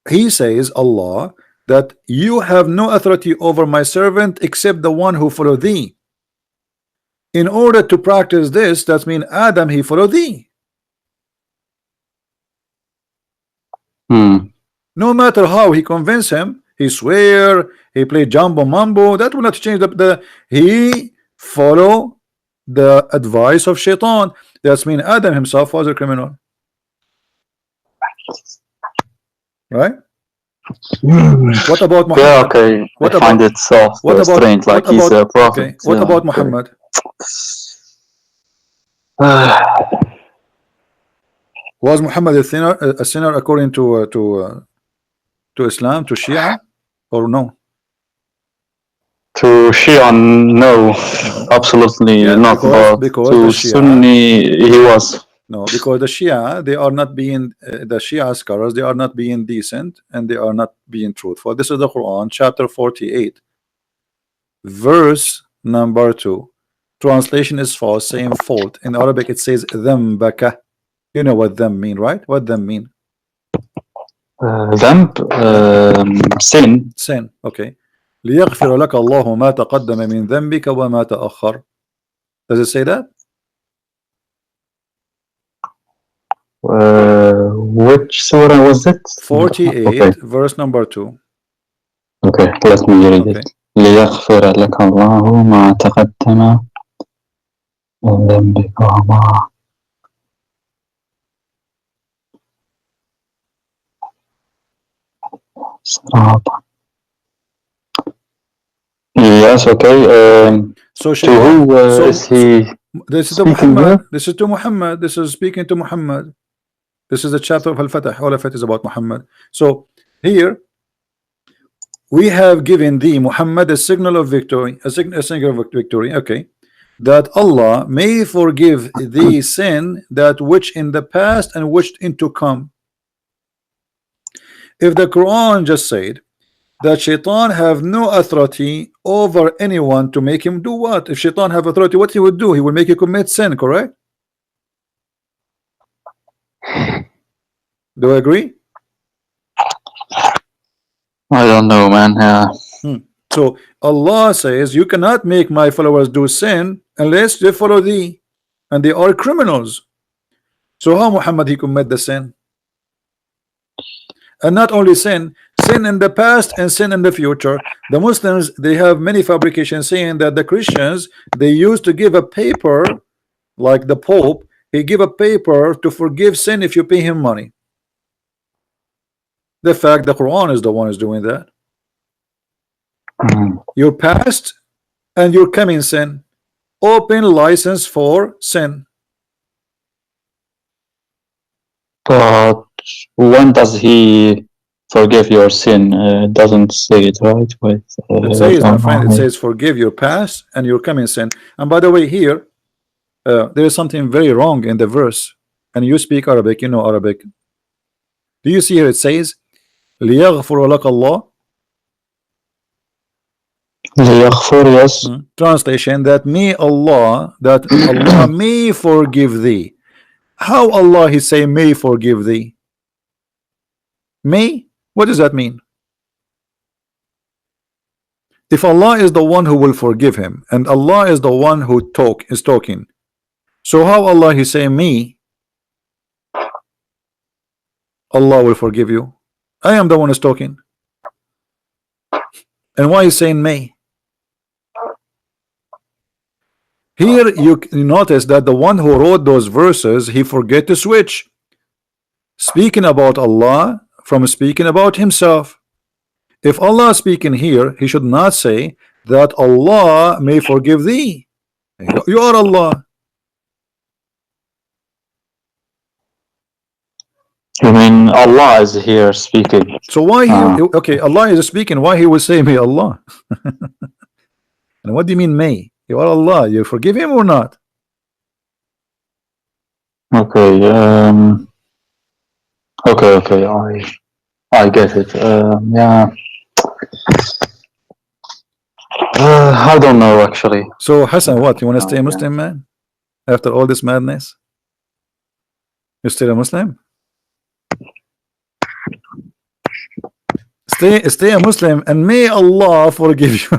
He says, Allah, that you have no authority over my servant except the one who follow thee. In order to practice this, that means Adam he follow thee. No matter how he convince him, he swear, he play jumbo mambo, that will not change he follow the advice of shaitan. That means Adam himself was a criminal. Right? What about Muhammad? Yeah, okay. What I find it so strange, like he's a prophet. Okay. What about Muhammad? Was Muhammad a sinner according to Islam, to Shia, or no? To Shia, no, absolutely not. Because to Shia, Sunni, he was. No, because the Shia, they are not being the Shia scholars, they are not being decent and they are not being truthful. This is the Quran, chapter 48, verse number 2. Translation is false, same fault. In Arabic, it says dhambaka. You know what them mean, right? What them mean? Dhanb, sin. Sin, okay. ليغفر لك الله ما تقدم من ذنبك وما تأخر. Does it say that? Which surah was it? 48, okay. Verse number 2. Okay, let me read it. ليغفر لك الله ما تقدم من ذنبك وما Yes, okay. So To who is he this is to speaking Muhammad. here? This is to Muhammad. This is speaking to Muhammad. This is the chapter of Al-Fatah. All of it is about Muhammad. So here we have given thee Muhammad a signal of victory, a signal of victory. Okay, that Allah may forgive thee sin that which in the past and which into come. If the Quran just said that Shaitan have no authority over anyone to make him do what? If Shaitan have authority, what he would do? He will make you commit sin, correct? Do you agree? I don't know, man. So Allah says you cannot make my followers do sin unless they follow thee, and they are criminals. So how Muhammad he commit the sin? And not only sin in the past and sin in the future. The Muslims, they have many fabrications saying that the Christians, they used to give a paper, like the Pope, he give a paper to forgive sin if you pay him money. The fact the Quran is the one who's doing that. Your past and your coming sin, open license for sin. But when does he forgive your sin? Doesn't say it, right? Wait, It says, my friend, it says forgive your past and your coming sin. And by the way, here there is something very wrong in the verse, and you speak Arabic, you know Arabic. Do you see here it says لِيَغْفُرَ لَكَ اللَّهُ? Yes. Translation, that may Allah, that Allah may forgive thee. How Allah he say may forgive thee? May? What does that mean? If Allah is the one who will forgive him, and Allah is the one who is talking, so how Allah he say me? Allah will forgive you. I am the one who's talking. And why is saying may? Here you notice that the one who wrote those verses, he forget to switch. Speaking about Allah from speaking about himself. If Allah speaking here, he should not say that Allah may forgive thee. You are Allah. You mean Allah is here speaking? So why he okay, Allah is speaking, why he will say may Allah? And what do you mean may? You are Allah, you forgive him or not? Okay, okay, I get it. Yeah. I don't know actually. So Hassan, what, you want to stay a Muslim, man? After all this madness? You still a Muslim? Stay a Muslim and may Allah forgive you.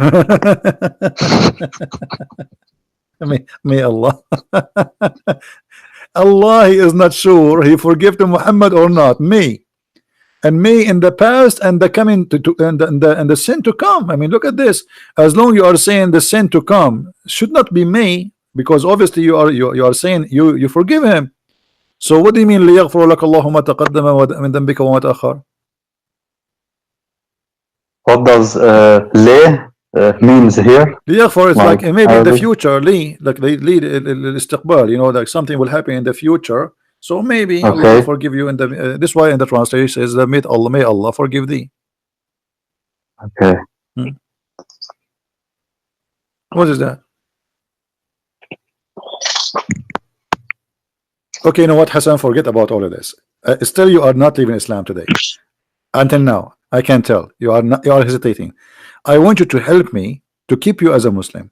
may Allah. Allah he is not sure he forgive to Muhammad or not. May. And may in the past and the coming and the sin to come. I mean, look at this. As long you are saying the sin to come, should not be may, because obviously you are saying you forgive him. So what do you mean لِيَغْفُرَ لَكَ اللَّهُ مَا تَقَدَّمَ مِنْ ذَنْبِكَ وَمَا تَأَخَّرَ? What does le means here? لِيَغْفُرَ, it's like maybe in the Arabic? future, like they lead الاستقبال, you know, like something will happen in the future. So maybe Allah will forgive you in the this why in the translation says that may Allah forgive thee. Okay. What is that? Okay, you know what, Hassan, forget about all of this. Still you are not leaving Islam today. Until now, I can tell you are not, you are hesitating. I want you to help me to keep you as a Muslim.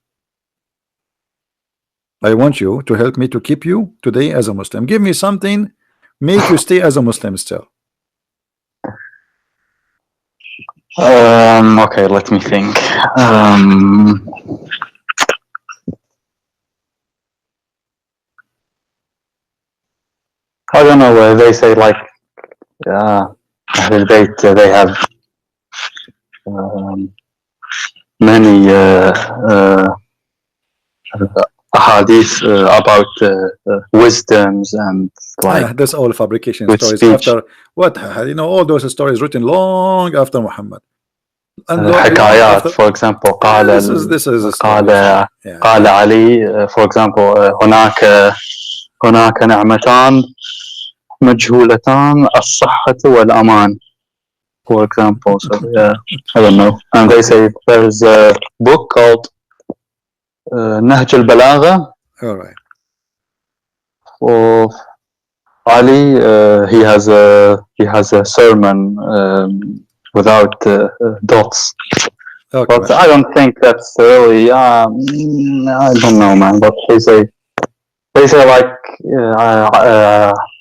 I want you to help me to keep you today as a Muslim. Give me something, make you stay as a Muslim still. Okay, let me think. I don't know. They say like, they have many ahadith about wisdoms and like That's all fabrication with stories. speech. After what, you know, all those stories written long after Muhammad, and long حكايات, after. for example, Yeah, this is a story. قال Yeah. قال علي, for example, هناك نعمتان مجهولتان, الصحة والأمان, for example. So yeah, I don't know. And they say there's a book called نهج البلاغة All right. of Ali. He has a sermon without dots. Okay. But I don't think that's really. I don't know, man. But they say like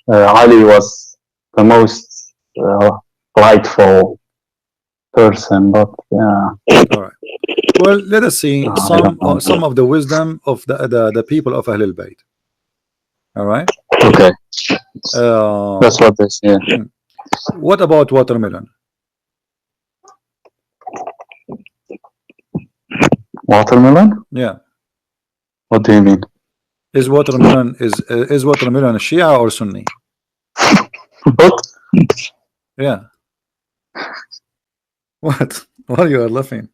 Ali was the most rightful person. But yeah. All right. Well, let us see some of the wisdom of the people of Ahlul Bayt. All right. Okay. Uh, That's what they say. what about watermelon? Watermelon? Yeah. What do you mean? Is watermelon Shia or Sunni? What? Yeah. What? Why you are laughing?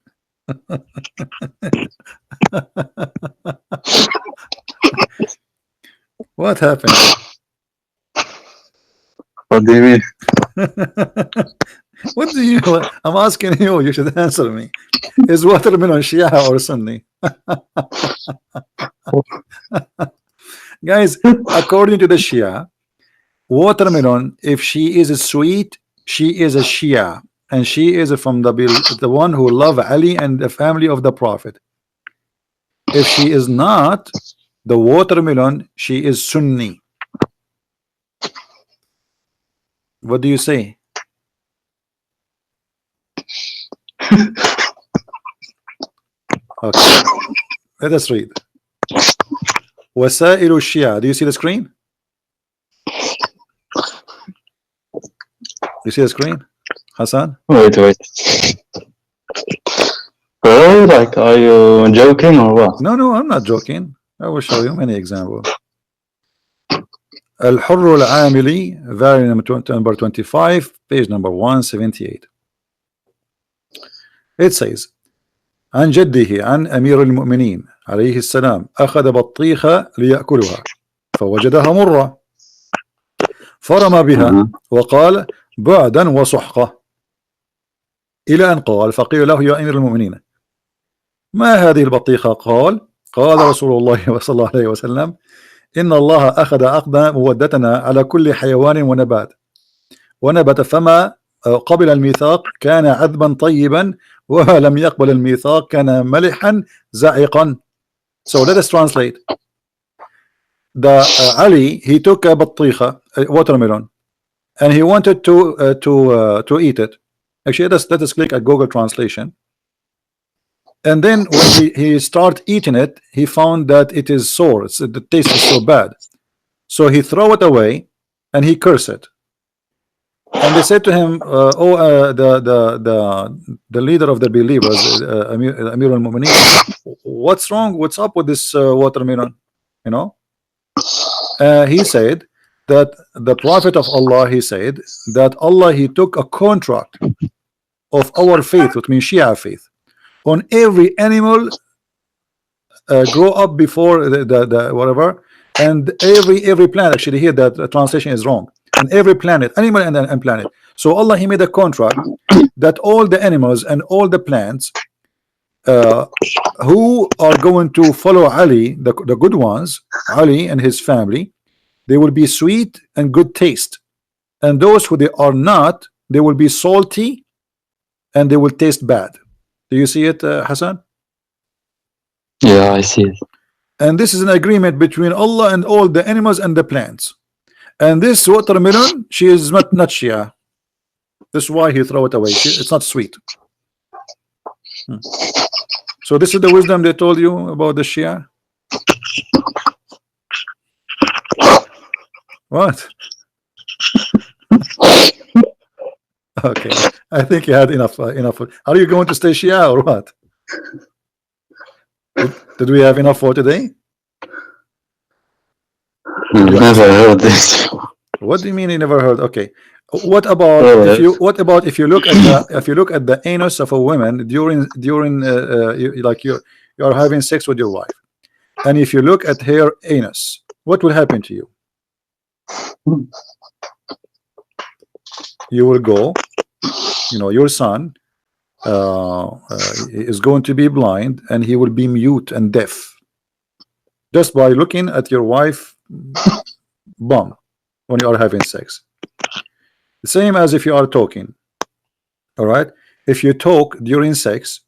What happened? What do you mean? What do you? I'm asking you. You should answer me. Is watermelon Shia or Sunni? Guys, according to the Shia, watermelon, if she is sweet, she is a Shia, and she is from the one who love Ali and the family of the Prophet. If she is not the watermelon, she is Sunni. What do you say? Okay, let us read. Wasailu Shia. Do you see the screen? You see the screen, Hasan? Wait. Really? Like, are you joking or what? No, I'm not joking. I will show you many examples. Al-Hurr al-Amili, volume number 25, page number 178. It says, عن جده عن أمير المؤمنين عليه السلام أخذ بطيخة ليأكلها فوجدها مرة فرمى بها وقال بعدا وسحقة إلى أن قال فقيل له يا أمير المؤمنين ما هذه البطيخة؟ قال رسول الله صلى الله عليه وسلم إن الله أخذ عقد مودتنا على كل حيوان ونبت فما قبل الميثاق كان عذبا طيبا وما لم يقبل الميثاق كان ملحا زعقا. So let us translate. Ali, he took a بطيخة, a watermelon, and he wanted to eat it. Actually, let us click at Google Translation. And then when he start eating it, he found that it is sour. The taste is so bad. So he throw it away and he cursed it. And they said to him, the leader of the believers, Amir al-Mu'mineen, what's wrong? What's up with this watermelon? You know? He said that the Prophet of Allah, he said that Allah, he took a contract of our faith, which means Shia faith, on every animal grow up before the whatever, and every planet. Actually, here that translation is wrong. And every planet, animal and planet. So Allah, he made a contract that all the animals and all the plants who are going to follow Ali, the good ones, Ali and his family, they will be sweet and good taste. And those who they are not, they will be salty and they will taste bad. Do you see it, Hasan? Yeah, I see it. And this is an agreement between Allah and all the animals and the plants. And this watermelon, she is not Shia. This is why he throw it away. It's not sweet. So this is the wisdom they told you about the Shia. What? Okay, I think you had enough. Are you going to stay Shia or what? Did we have enough for today? Never heard this. What do you mean you never heard? Okay. What about if you look at the anus of a woman during like you are having sex with your wife, and if you look at her anus, what will happen to you? You will go, your son is going to be blind, and he will be mute and deaf just by looking at your wife bum when you are having sex. The same as if you are talking. All right, if you talk during sex,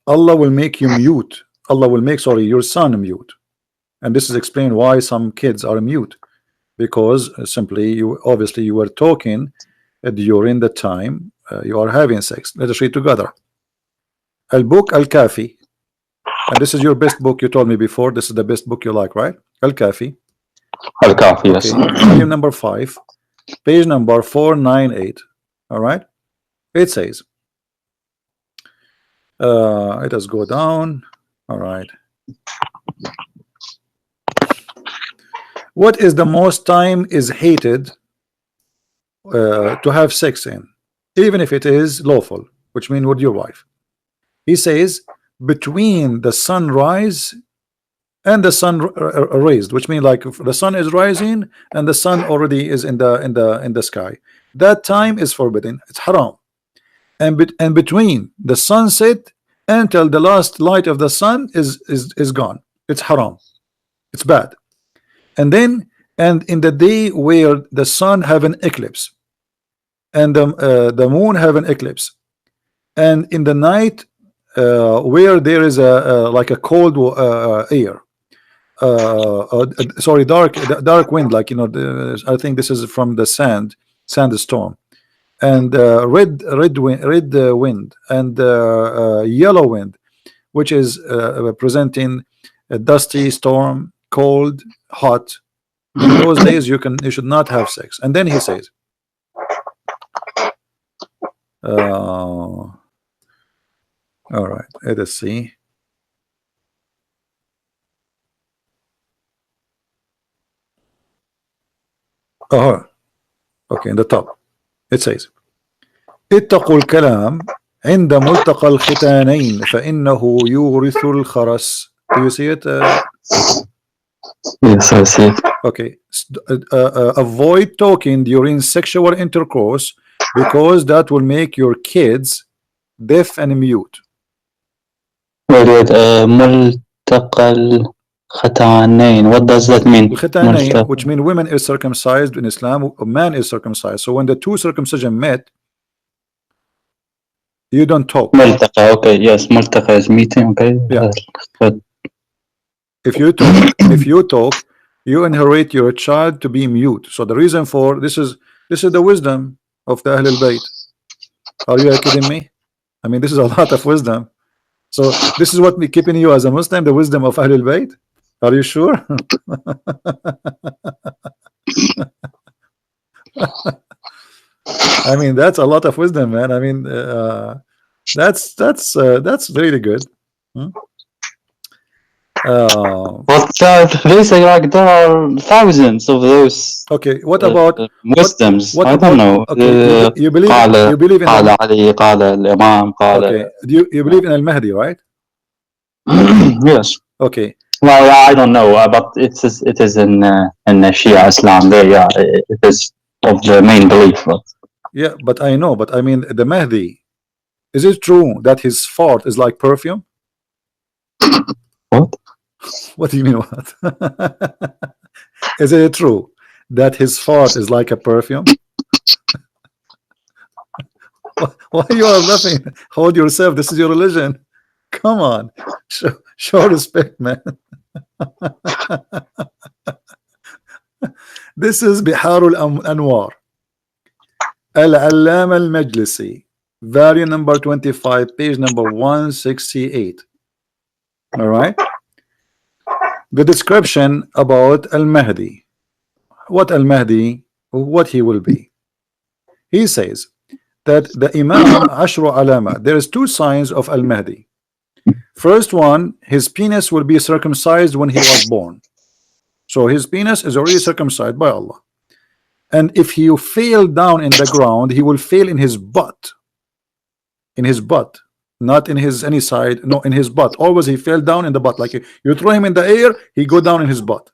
Allah will make you mute. Allah will make, your son mute. And this is explained why some kids are mute, because simply you were talking during the time you are having sex. Let us read together. Al-Book Al-Kafi, and this is your best book. You told me before this is the best book you like, right? Al-Kafi. Al-Kafi, yes. Volume number 5, page number 498. All right, it says, let us go down. All right, what is the most time is hated to have sex in, even if it is lawful, which means with your wife? He says between the sunrise and the sun raised, which means like the sun is rising and the sun already is in the sky. That time is forbidden. It's haram. And between the sunset until the last light of the sun is gone, it's haram. It's bad. And then in the day where the sun have an eclipse and the moon have an eclipse, and in the night where there is like a cold air, sorry, dark wind, like I think this is from the sandstorm, and red wind and yellow wind, which is presenting a dusty storm, cold, hot. In those days you should not have sex. And then he says all right, let us see. Oh, okay, in the top it says اتقوا الكلام عند ملتقى الختانين فإنه يورث الخرس. Do you see it? Yes, I see it. Okay. Avoid talking during sexual intercourse, because that will make your kids deaf and mute. Wait, ملتقى الختانين. What does that mean? الختانين, which means women is circumcised in Islam, a man is circumcised. So when the two circumcision met, you don't talk. ملتقى, okay, yes, ملتقى is meeting, okay. Yeah. If you talk, you inherit your child to be mute. So the reason for this is the wisdom of the Ahlul Bayt. Are you kidding me? I mean, this is a lot of wisdom. So this is what me keeping you as a Muslim, the wisdom of Ahlul Bayt. Are you sure? I mean, that's a lot of wisdom, man. I mean, that's really good. But basically, like there are thousands of those. Okay, what about wisdoms? what I don't know. Okay, you believe in قال علي, قال الإمام, قال. Okay, you believe in Al-Mahdi, right? Yes. Okay. Well, I don't know, but it is in Shia Islam. There, yeah, it is of the main belief. But. Yeah, but I know. But I mean, the Mahdi, is it true that his fart is like perfume? What? What do you mean what? Is it true that his fart is like a perfume? Why you are laughing? Hold yourself. This is your religion. Come on, show respect, man. This is Biharul Anwar, Al-Allama Al-Majlisi, volume number 25, page number 168. All right. The description about Al-Mahdi. What Al-Mahdi, what he will be. He says that the Imam Ashru Alama, there is two signs of Al-Mahdi. First one, his penis will be circumcised when he was born. So his penis is already circumcised by Allah. And if he fell down in the ground, he will fail in his butt. In his butt, not in his any side. No, in his butt. Always he fell down in the butt. Like you throw him in the air, he go down in his butt.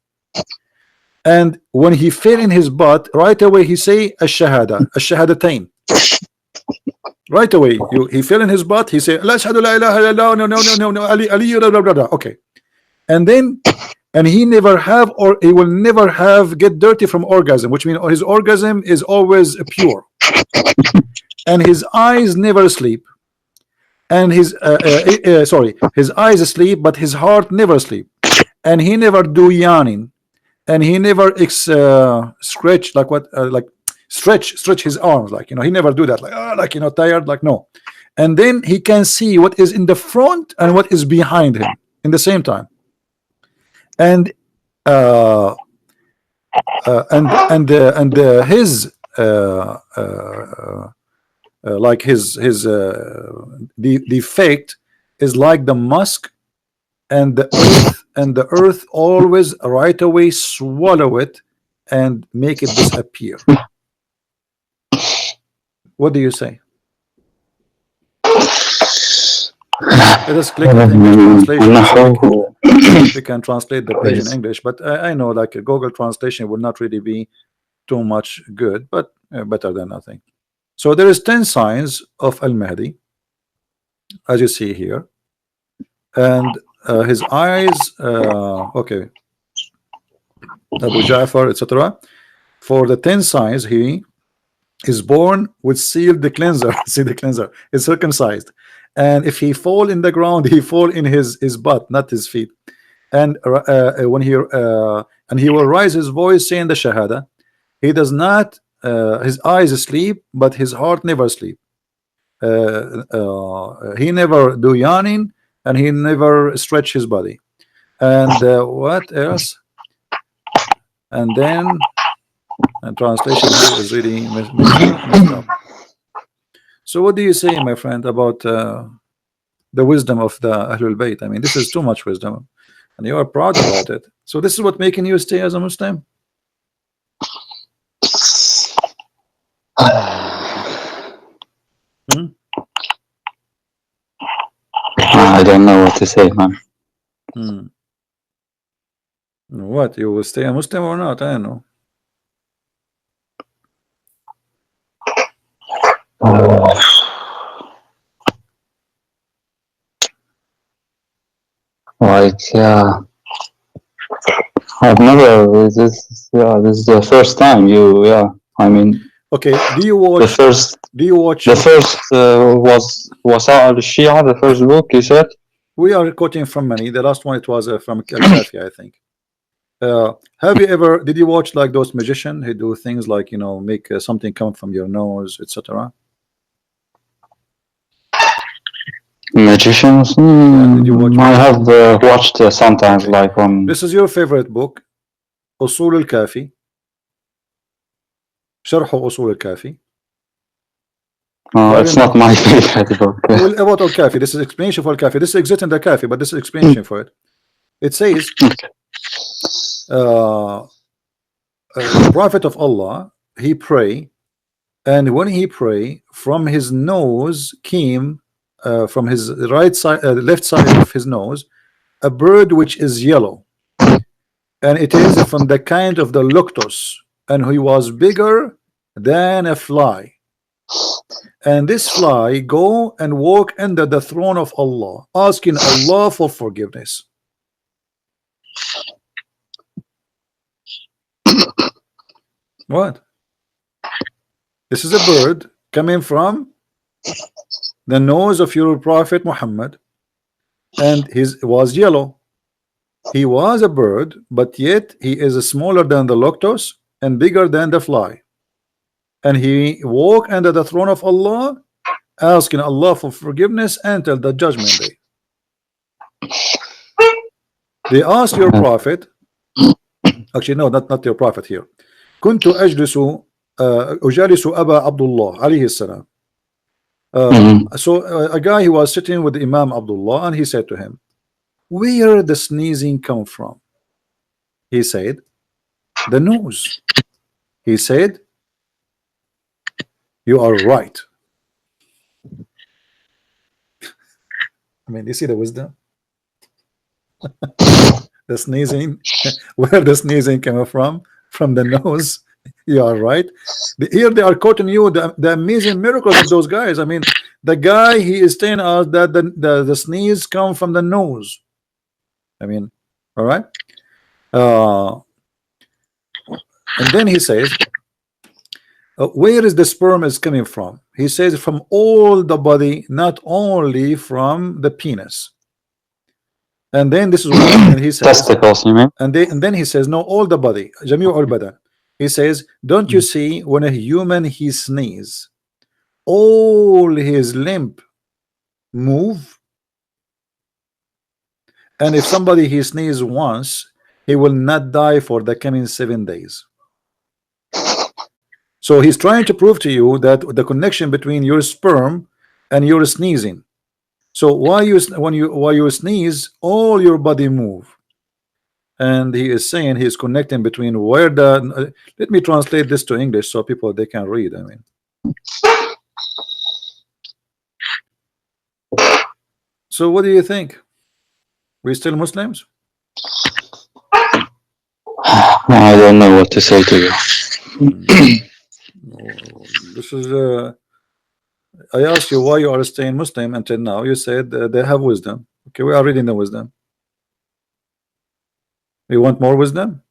And when he fell in his butt, right away he say ash-shahada, ash-shahadatain. Right away, he fell in his butt. He say la ashhadu la ilaha illallah, no, Ali, blah, blah, blah. Okay, and then he never have, or he will never have get dirty from orgasm, which means his orgasm is always pure, and his eyes never sleep, and his his eyes sleep, but his heart never sleep, and he never do yawning, and he never stretch like what like stretch his arms, like he never do that, like tired, like no. And then he can see what is in the front and what is behind him in the same time. And his like his the effect is like the musk, and the earth always right away swallow it and make it disappear. What do you say? Let us click on English translation so we can translate the page in English, but I know like a Google translation will not really be too much good, but better than nothing. So there is 10 signs of Al-Mahdi, as you see here, and his eyes, okay, Abu Ja'far, etc. For the 10 signs, he is born with sealed the cleanser. See, the cleanser is circumcised, and if he fall in the ground, he fall in his butt, not his feet. And when he will raise his voice saying the shahada, he does not his eyes sleep, but his heart never sleep. He never do yawning, and he never stretch his body. And what else? And then and translation here is really messed up. So what do you say, my friend, about the wisdom of the Ahlul Bayt? I mean, this is too much wisdom, and you are proud about it. So this is what making you stay as a Muslim? I don't know what to say, man. What, you will stay a Muslim or not? I don't know. Like, yeah, I've never. This is the first time I mean. Okay. Do you watch? The first. Do you watch? The first was Hasan SHIA, the first book you said. We are quoting from many. The last one it was from Al-Kafi, I think. Have you ever? Did you watch like those magicians who do things like make something come from your nose, etc.? Magicians? Yeah, did you watch? I have watched sometimes, like on. This is your favorite book, Usul al-Kafi. Sharh Usul al-Kafi. It's not my favorite book. Well, about al-Kafi, this is explanation for al-Kafi. This exists in the Kafi, but this is explanation for it. It says, the Prophet of Allah, he pray, and when he pray, from his nose came, from his right side, left side of his nose, a bird which is yellow, and it is from the kind of the luctus, and he was bigger than a fly. And this fly go and walk under the throne of Allah, asking Allah for forgiveness. What? This is a bird coming from the nose of your Prophet Muhammad, and his was yellow. He was a bird, but yet he is smaller than the luctus and bigger than the fly. And he walked under the throne of Allah, asking Allah for forgiveness until the judgment day. They asked your prophet, actually no, not your prophet here. كنت أجلس أجالس أبا عبد الله عليه السلام. So a guy, he was sitting with Imam Abdullah, and he said to him, where the sneezing come from? He said the nose. He said you are right. I mean, you see the wisdom. The sneezing, where the sneezing came from the nose. You are right. Here they are quoting you the amazing miracles of those guys. I mean, the guy, he is telling us that the sneeze come from the nose. I mean, all right. And then he says, where is the sperm is coming from? He says from all the body, not only from the penis. And then this is what and he says testicles, you mean? and then he says no, all the body, جميع البدن. He says, don't you see when a human he sneeze, all his limb move, and if somebody he sneeze once, he will not die for the coming 7 days. So he's trying to prove to you that the connection between your sperm and your sneezing. So while you sneeze, all your body move. And he is saying he is connecting between where the let me translate this to English so people they can read. I mean, so what do you think? We still Muslims? I don't know what to say to you. This is I asked you why you are staying Muslim until now. You said they have wisdom. Okay, we are reading the wisdom. You want more wisdom?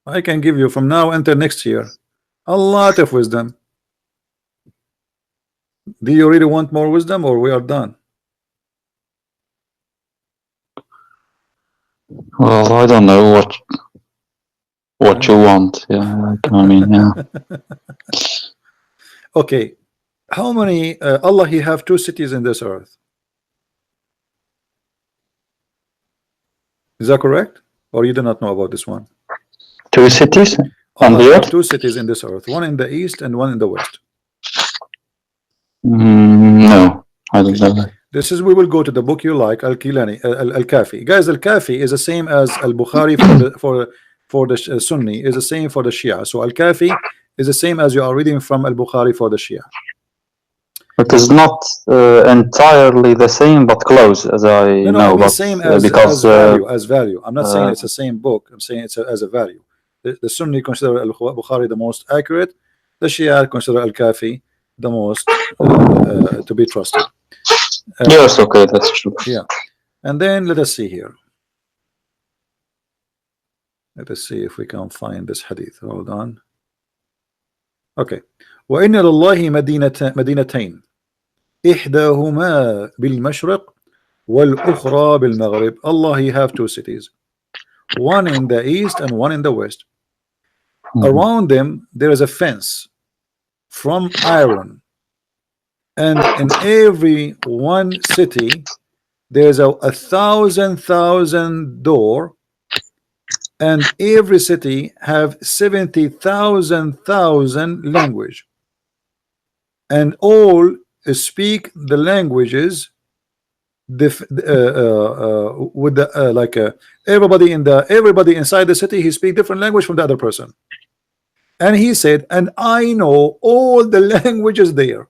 I can give you from now until next year a lot of wisdom. Do you really want more wisdom, or we are done? Well, I don't know what you want. Yeah, I mean, yeah. Okay, how many Allah he have 2 cities in this earth? Is that correct, or you do not know about this one? 2 cities on Allah the have earth? 2 cities in this earth, one in the east and one in the west. No, I don't know that. This is, we will go to the book you like, Al-Kilani, Al-Kafi. Guys, Al-Kafi is the same as Al-Bukhari for the Sunni, is the same for the Shia. So Al-Kafi is the same as you are reading from Al-Bukhari for the Shia. It is not entirely the same, but close, as I No, know. I mean But same because as value. I'm not saying it's the same book. I'm saying it's as a value. The Sunni consider Al-Bukhari the most accurate. The Shia consider Al-Kafi the most to be trusted. yes, okay, that's true. Yeah, and then let us see here. Let us see if we can find this hadith. Hold on. Okay. وإن لله مدينتين إحداهما بالمشرق والأخرى بالمغرب. Allah he have 2 cities, one in the east and one in the west. Around them there is a fence from iron, and in every one city there's a 1,000 door, and every city have 70,000 language, and all speak the languages with the everybody inside the city, he speak different language from the other person. And he said, and I know all the languages there.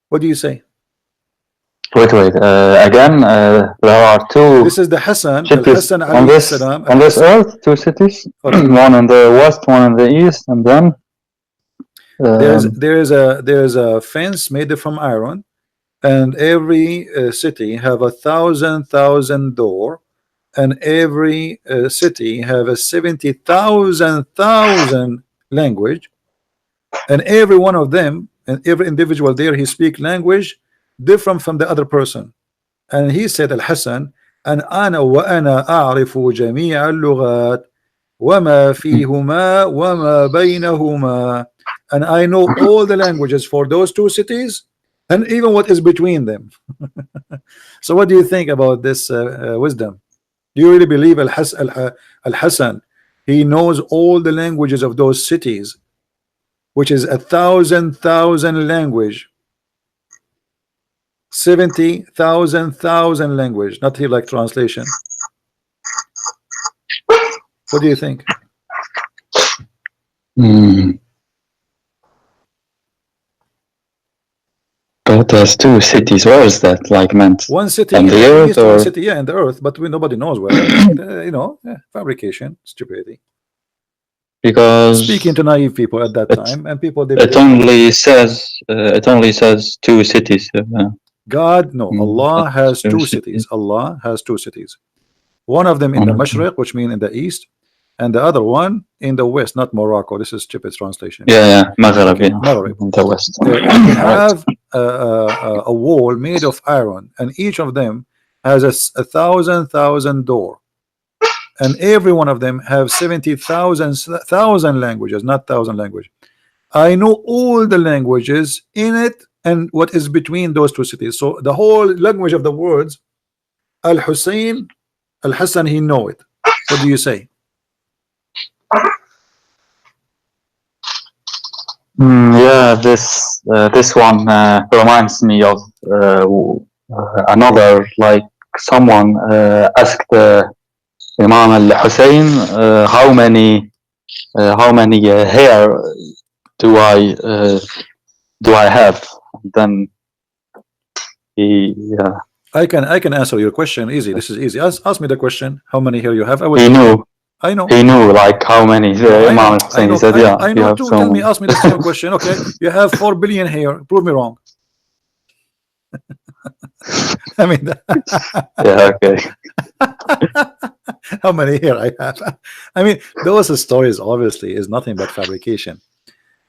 What do you say? Wait, again, there are 2 This is the Hasan cities on alayhi this earth, 2 cities, Okay. one in the west, one in the east, and then there's a fence made from iron, and every city have 1,000 door, and every city have a 70,000 language, and every one of them, and every individual there, he speak language different from the other person. And he said, Al-Hasan, and ana wa ana a'rifu jami'a al-lughat wama fihuma wama baynahuma, and I know all the languages for those 2 cities and even what is between them. So what do you think about this wisdom? Do you really believe Al-Hasan he knows all the languages of those cities, which is 1,000 language? 70,000 language, not here like translation. What do you think? But there's two cities. Where is that like meant? One city On in the the earth east, or? one city, yeah, in the earth, but nobody knows where. You know, fabrication, stupidity. Because Speaking to naive people at that time, and people they it believe only says two cities. God, no, Allah has two two cities. cities. Allah has two cities. One of them in the Mashriq, which means in the east, and the other one in the west, not Morocco. This is stupid translation. Yeah, Maghreb, Okay, Maghreb. in the west. And they have a wall made of iron, and each of them has a thousand door, and every one of them have 70,000 languages, not thousand language. I know all the languages in it and what is between those two cities. So the whole language of the words, Al Hussein, Al Hassan, he know it. What do you say? Yeah, this one reminds me of another, like someone asked Imam Al Hussein how many hair do I have? Then he I can answer your question easy. This is easy. Ask me the question. How many hair you have? I will he tell you. knew I know. he knew like how many. Imam Al Hussein, he said, yeah, I you know have too. so Tell me, many. ask me the same question. Okay, you have 4 billion hair. Prove me wrong. I mean, Yeah, okay. how many hair I have? I mean, those stories obviously is nothing but fabrication.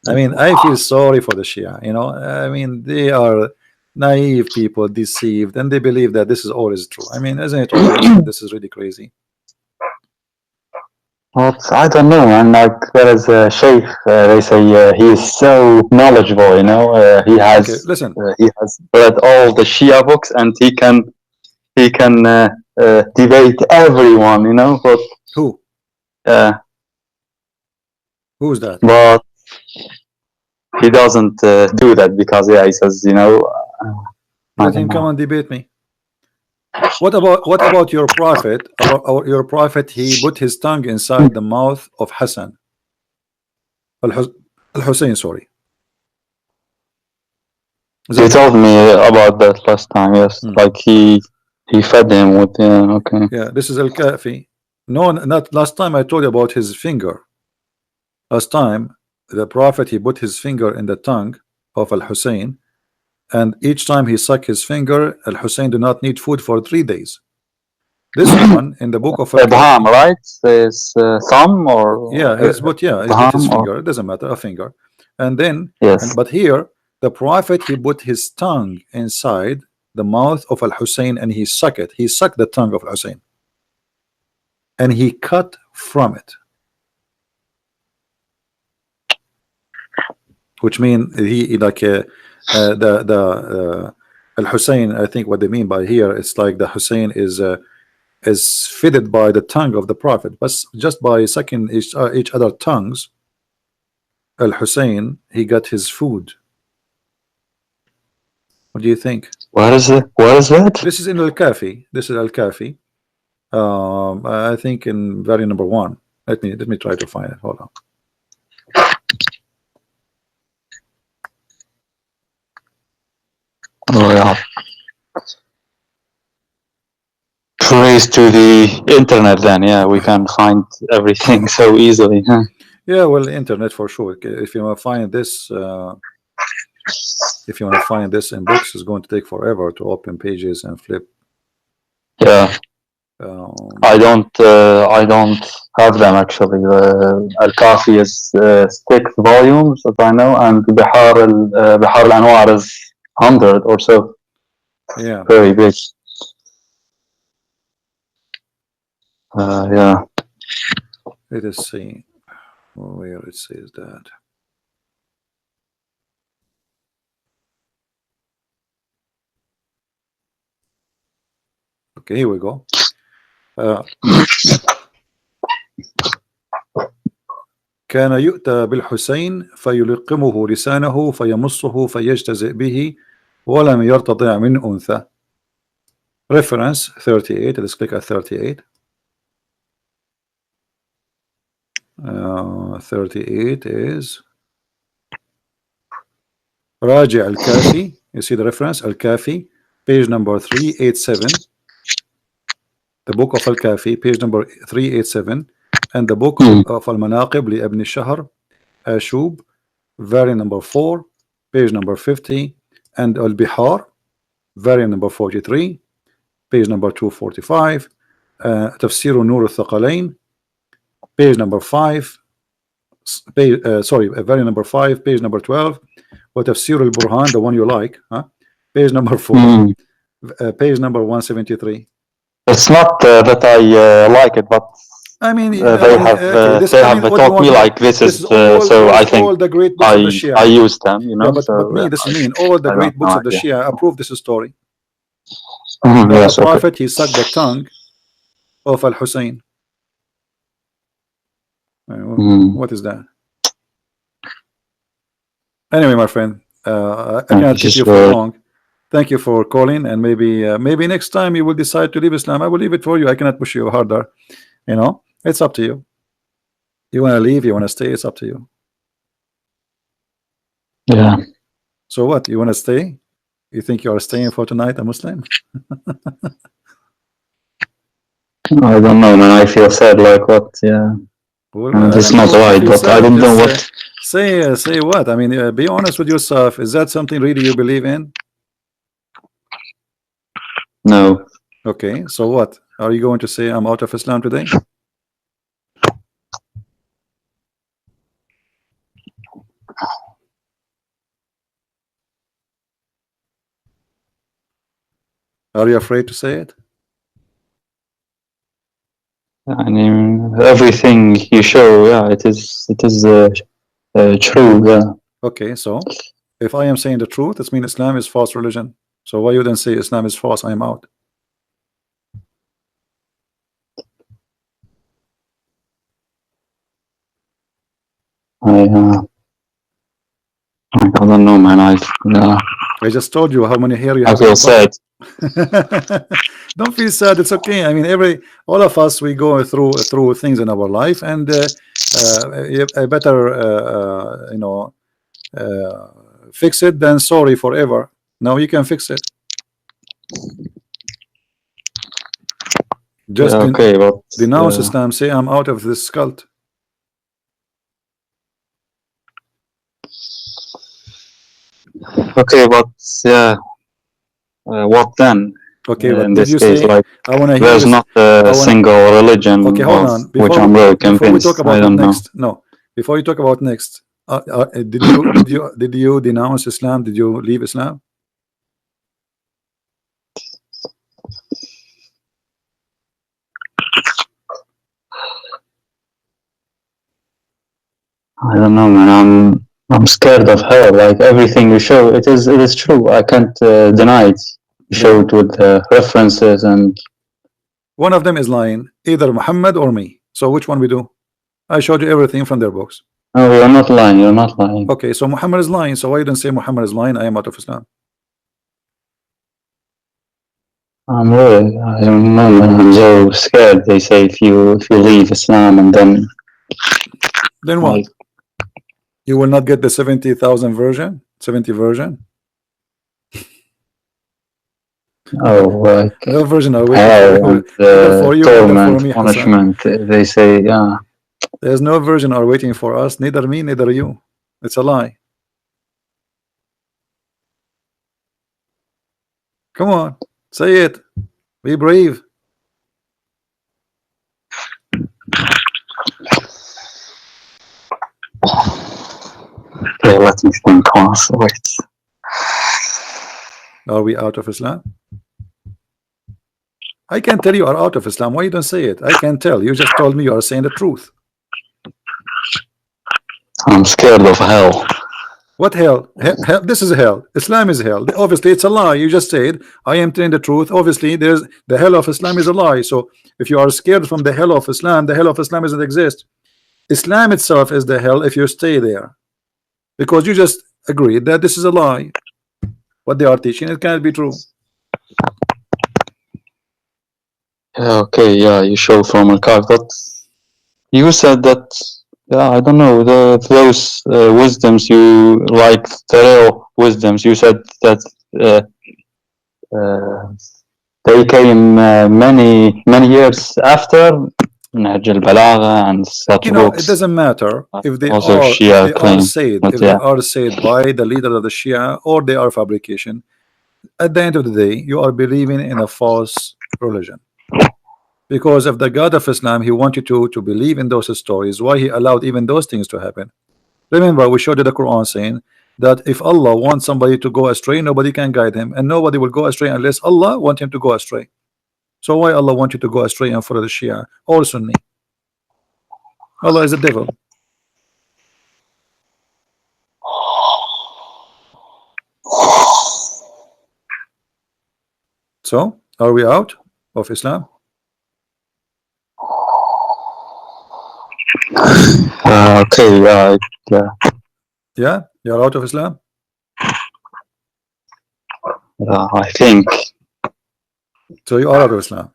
I mean, I feel sorry for the Shia. You know, I mean, they are naive people, deceived, and they believe that this is always true. I mean, isn't it obvious? This is really crazy. Well, I don't know, man. Like there is a sheikh. They say he is so knowledgeable. You know, he has Okay, listen. he has read all the Shia books, and he can debate everyone. You know, but Who? Who's that? but he doesn't do that because he says, you know, Let him come and debate me. What about your prophet? About your prophet, he put his tongue inside the mouth of Hassan. Al-Hussein, sorry. He told me about that last time. Yes, like he fed him with. Okay. Yeah, this is Al-Kafi. No, not last time. I told you about his finger. Last time, the prophet, he put his finger in the tongue of Al-Hussein, and each time he sucked his finger, Al-Hussein do not need food for 3 days. This one in the book of Abraham, right? His thumb or yeah, his but yeah, he put his finger. It doesn't matter, a finger, and then yes. But here the prophet, he put his tongue inside the mouth of Al-Hussein and he sucked it. He sucked the tongue of Hussein, and he cut from it, which means he like Al-Hussein. I think what they mean by here, it's like the Hussein is fitted by the tongue of the prophet, but just by sucking each other tongues, Al-Hussein, he got his food. What do you think? What is it? What is that? This is in Al-Kafi. This is Al-Kafi. I think in very number 1. Let me try to find it. Hold on. Oh yeah. Praise to the internet then. Yeah, we can find everything so easily. Huh? Yeah, well, internet for sure. If you want to find this if you want to find this in books, it's going to take forever to open pages and flip. Yeah. I don't have them actually. Al-Kafi is 6 volumes, as I know, and Bihar al-Anwar is 100 or so. Yeah, very big. Yeah. let us see where it says that. Okay, here we go. كان يؤتى بالحسين فيلقمه لسانه فيمصه فيجتزئ به ولم يرتضع من أنثى. Reference 38. Let's click at 38. 38 is راجع الكافي. You see the reference الكافي, page number 387. The book of Al-Kafi, page number 387, and the book of Al-Manaqib لابن الشهر Ashub, variant number 4, page number 50, and Al-Bihar, variant number 43, page number 245, تفسير نور الثقلين, page number 5, variant number 5, page number 12, وتفسير البرهان, the one you like, page number 4, page number 173. It's not that I like it, but I mean, they have taught me like this is so I think all the great books of the Shia. I use them, you know. Yeah, but me, this is mean. All the great books of the Shia approve this story. Yes, the Prophet, he sucked the tongue of Al-Hussein. What is that? Anyway, my friend, I cannot keep you for long. Thank you for calling, and maybe next time you will decide to leave Islam. I will leave it for you. I cannot push you harder. You know, it's up to you. You want to leave, you want to stay, it's up to you. Yeah. So what? You want to stay? You think you are staying for tonight, a Muslim? I don't know, man. I feel sad. Like what? Yeah. Well, it's not right, but sad, I don't know what. Say what? I mean, be honest with yourself. Is that something really you believe in? No. Okay, so what? Are you going to say I'm out of Islam today? Are you afraid to say it? I mean, everything you show, yeah, it is true, yeah. Okay, so if I am saying the truth, it means Islam is false religion. So why you then say Islam is false? I am out. I don't know, man. I just told you how many hair you have. I feel sad. Don't feel sad. It's okay. I mean, all of us, we go through things in our life, and I better fix it than sorry forever. Now you can fix it. Just okay, but denounce Islam. Say I'm out of this cult. Okay, but yeah, what then? Okay, but in did this you case, say, like, I want to hear there's this, not a single religion okay, hold on. which I'm really convinced. Before we talk about I don't next, know. no. Before you talk about next, did you denounce Islam? Did you leave Islam? I don't know, man. I'm scared of hell. Like everything you show, it is true. I can't deny it. You show it with references, and one of them is lying, either Muhammad or me. So which one we do? I showed you everything from their books. No, you're not lying. You're not lying. Okay, so Muhammad is lying. So why you don't say Muhammad is lying? I am out of Islam. I don't know, man. I'm so scared. They say if you leave Islam and then what? Like, you will not get the 70,000 version, 70 version. Oh, like no version are waiting for you, torment, for me, punishment. They say, yeah. There's no version are waiting for us. Neither me, neither you. It's a lie. Come on, say it. Be brave. Okay, let me think. Wait. Are we out of Islam? I can tell you are out of Islam. Why you don't say it? I can tell. You just told me you are saying the truth. I'm scared of hell. What hell? Hell? This is hell. Islam is hell. Obviously, it's a lie. You just said I am telling the truth. Obviously, there's the hell of Islam is a lie. So if you are scared from the hell of Islam, the hell of Islam doesn't exist. Islam itself is the hell if you stay there, because you just agreed that this is a lie. What they are teaching, it cannot be true. Okay, yeah, you show from archive, but you said that, yeah, I don't know, those wisdoms you like, the real wisdoms, you said that they came many years after نهج البلاغة and such You know, it books. doesn't matter if they Also are Shia claim, said, but if yeah. they are said by the leader of the Shia, or they are fabrication. At the end of the day, you are believing in a false religion. Because if the God of Islam, he wanted to believe in those stories, why he allowed even those things to happen? Remember, we showed you the Quran saying that if Allah wants somebody to go astray, nobody can guide him, and nobody will go astray unless Allah wants him to go astray. So why Allah want you to go astray and follow the Shia or Sunni? Allah is the devil. So are we out of Islam? Okay, yeah. Yeah, you're out of Islam. I think. So you are out of Islam.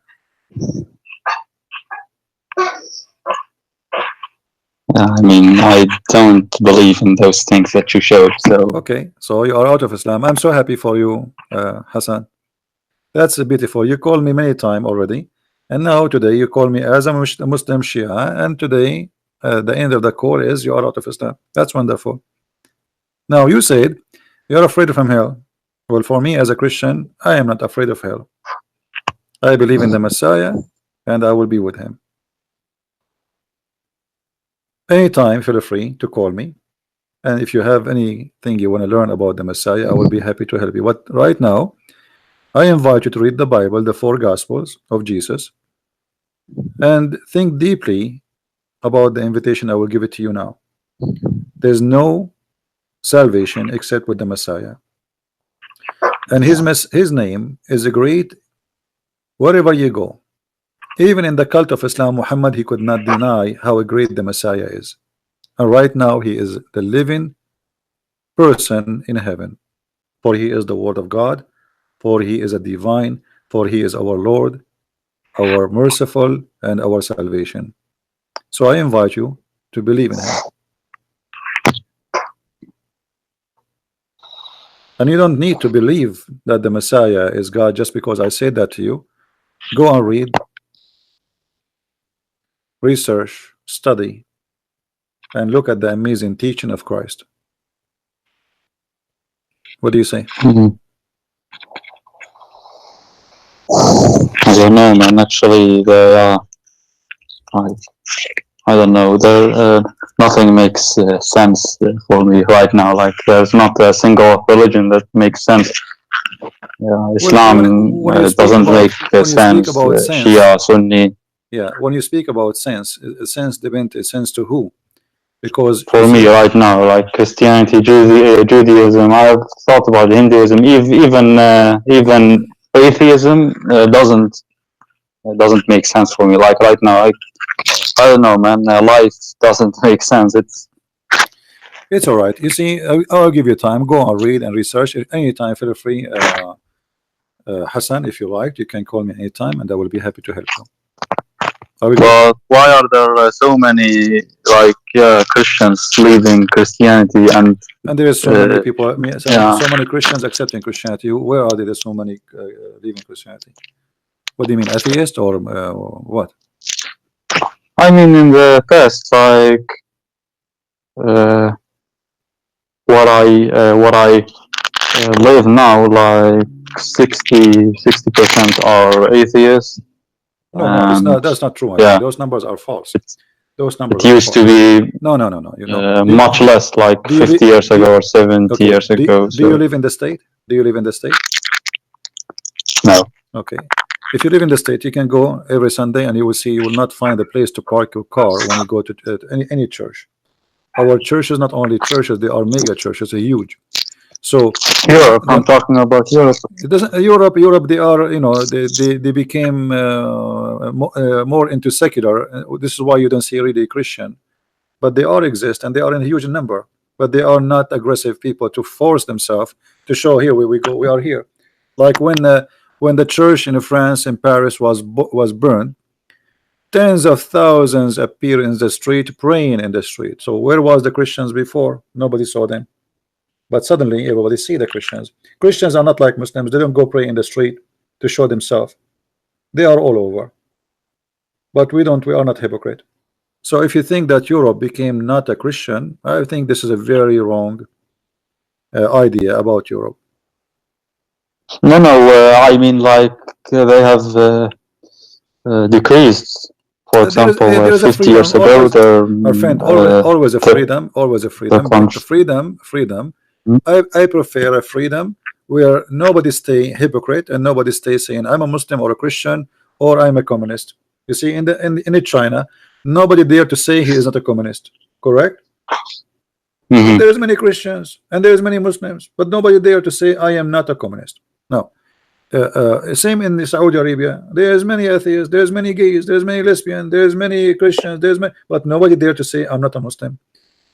I mean, I don't believe in those things that you showed. So okay, so you are out of Islam. I'm so happy for you, Hasan. That's beautiful. You called me many times already, and now today you call me as a Muslim Shia, and today the end of the call is you are out of Islam. That's wonderful. Now you said you're afraid from hell. Well, for me as a Christian, I am not afraid of hell. I believe in the Messiah, and I will be with him. Anytime, feel free to call me, and if you have anything you want to learn about the Messiah, I will be happy to help you. But right now, I invite you to read the Bible, the 4 Gospels of Jesus, and think deeply about the invitation I will give it to you now. There's no salvation except with the Messiah, and his name is great wherever you go. Even in the cult of Islam, Muhammad, he could not deny how great the Messiah is, and right now he is the living person in heaven, for he is the word of God, for he is a divine, for he is our Lord, our merciful, and our salvation. So I invite you to believe in him. And you don't need to believe that the Messiah is God just because I said that to you. Go and read, research, study, and look at the amazing teaching of Christ. What do you say? I don't know, man. Actually, I don't know. Nothing makes sense for me right now. Like, there's not a single religion that makes sense. Yeah, Islam doesn't make sense. Shia, Sunni. Yeah, when you speak about sense depends. Sense to who? Because for me right now, like Christianity, Judaism, I've thought about Hinduism, even atheism doesn't make sense for me. Like right now, I don't know, man. Life doesn't make sense. It's all right. You see, I'll give you time. Go and read and research. Anytime, feel free. Hassan, if you like, you can call me anytime, and I will be happy to help you. But why are there so many Christians leaving Christianity and there is so many people, so many Christians accepting Christianity? Where are there so many leaving Christianity? What do you mean, atheist or what? I mean, in the past, like what I live now, like 60% are atheists. No, that's not true. Yeah. Those numbers are false. Those numbers used to be no. You know, much less, like 50 years ago or 70 years ago. Do you live in the state? Do you live in the state? No. Okay. If you live in the state, you can go every Sunday, and you will see you will not find a place to park your car when you go to any church. Our churches, not only churches, they are mega churches, they're huge. So Europe, I'm talking about Europe. It doesn't. Europe. They are, they became more into secular. This is why you don't see really Christian, but they exist, and they are in a huge number. but they are not aggressive people to force themselves to show here we go, we are here. Like when the church in France in Paris was burned, tens of thousands appear in the street praying in the street. So where was the Christians before? Nobody saw them, but suddenly everybody see the Christians. Christians are not like Muslims. They don't go pray in the street to show themselves. They are all over, but we don't. We are not hypocrite. So if you think that Europe became not a Christian, I think this is a very wrong idea about Europe. No, I mean, like, they have decreased. For example, there is a 50 years ago, always, there, our friend, always a freedom, always a freedom. But freedom. I prefer a freedom where nobody stay hypocrite and nobody stay saying I'm a Muslim or a Christian or I'm a communist. You see, in China, nobody dare to say he is not a communist. Correct? There is many Christians and there is many Muslims, but nobody dare to say I am not a communist. No. Same in Saudi Arabia. There's many atheists, there's many gays, there's many lesbians, there's many Christians, but nobody dare to say I'm not a Muslim.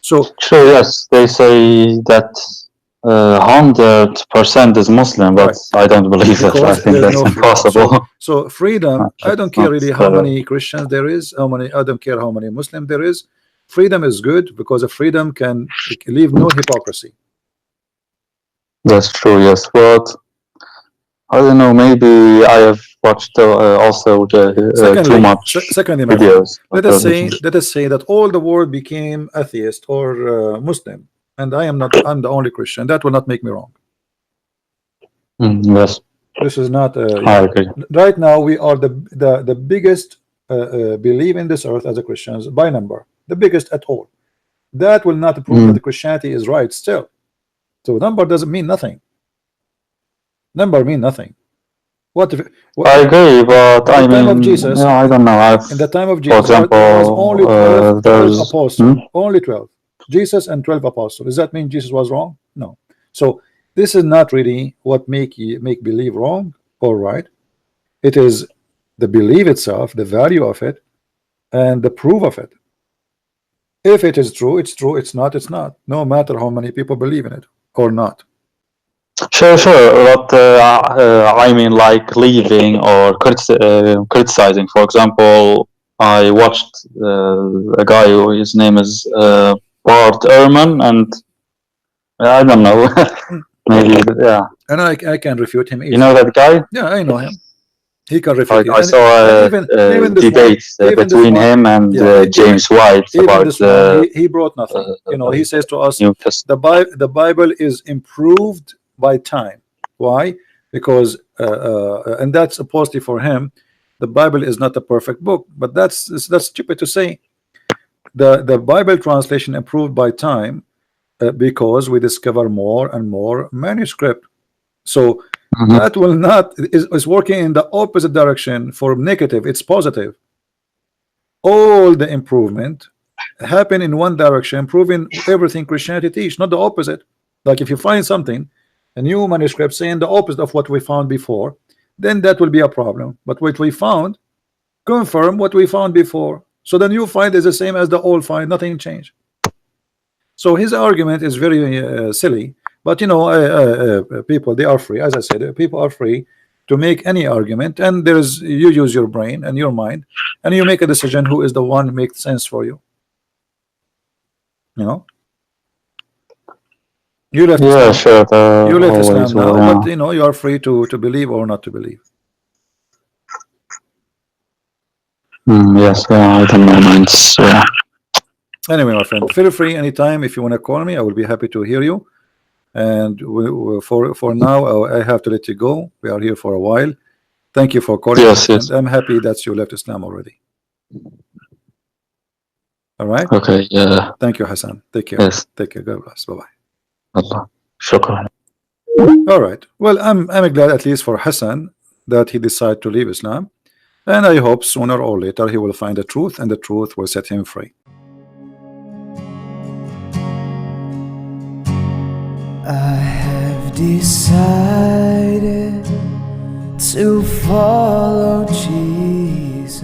So sure, yes, they say that 100% is Muslim, but right. I don't believe it. I think that's impossible. So freedom, I don't care really how many Christians there is, I don't care how many Muslims there is. Freedom is good because a freedom can leave no hypocrisy. That's true, yes, but I don't know, maybe I have watched also too much videos. Let us say that all the world became atheist or Muslim, and I'm the only Christian. That will not make me wrong. Yes. This is not I agree. Right now we are the biggest believe in this earth as a Christians by number, the biggest at all. That will not prove that the Christianity is right still. So number doesn't mean nothing. Number mean nothing. What I agree, but I mean, of Jesus, I don't know. In the time of Jesus, for example, there was only 12 apostles. Only 12. Jesus and 12 apostles. Does that mean Jesus was wrong? No. So this is not really what make believe wrong or right. It is the belief itself, the value of it, and the proof of it. If it is true, it's true. It's not, it's not. No matter how many people believe in it or not. Sure, but I mean, like, leaving or criticizing. For example, I watched a guy who his name is Bart Ehrman, and I don't know, maybe, yeah. And I can refute him easily. You know that guy? Yeah, I know him. He can refute. I saw a debate between him and James White about he brought nothing. You know, he says to us, the Bible is improved by time. Why? Because and that's supposedly for him, the Bible is not a perfect book, but that's stupid to say. The Bible translation improved by time because we discover more and more manuscript. So that will not is working in the opposite direction. For negative, it's positive. All the improvement happen in one direction, proving everything Christianity teach, not the opposite. Like if you find something, a new manuscript saying the opposite of what we found before, then that will be a problem. But what we found confirm what we found before. So the new find is the same as the old find, nothing changed. So his argument is very silly. But you know, people, they are free. As I said, people are free to make any argument, and there's you use your brain and your mind, and you make a decision who is the one who makes sense for you. You know. You left Islam. Sure. You left Islam now, but you know you are free to believe or not to believe. Yes, I don't know. Anyway, my friend, feel free anytime if you want to call me. I will be happy to hear you. And for now, I have to let you go. We are here for a while. Thank you for calling. Yes. And I'm happy that you left Islam already. All right. Okay. Yeah. Thank you, Hasan. Take care. Yes. Take care. God bless. Bye bye. Shukran. All right. Well, I'm glad at least for Hasan that he decided to leave Islam, and I hope sooner or later he will find the truth, and the truth will set him free. I have decided to follow Jesus.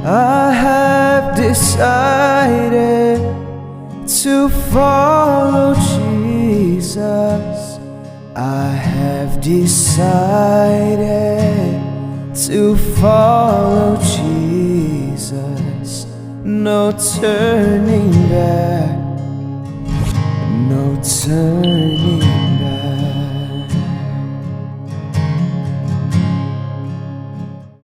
I have decided to follow Jesus. I have decided to follow Jesus. No turning back, no turning back.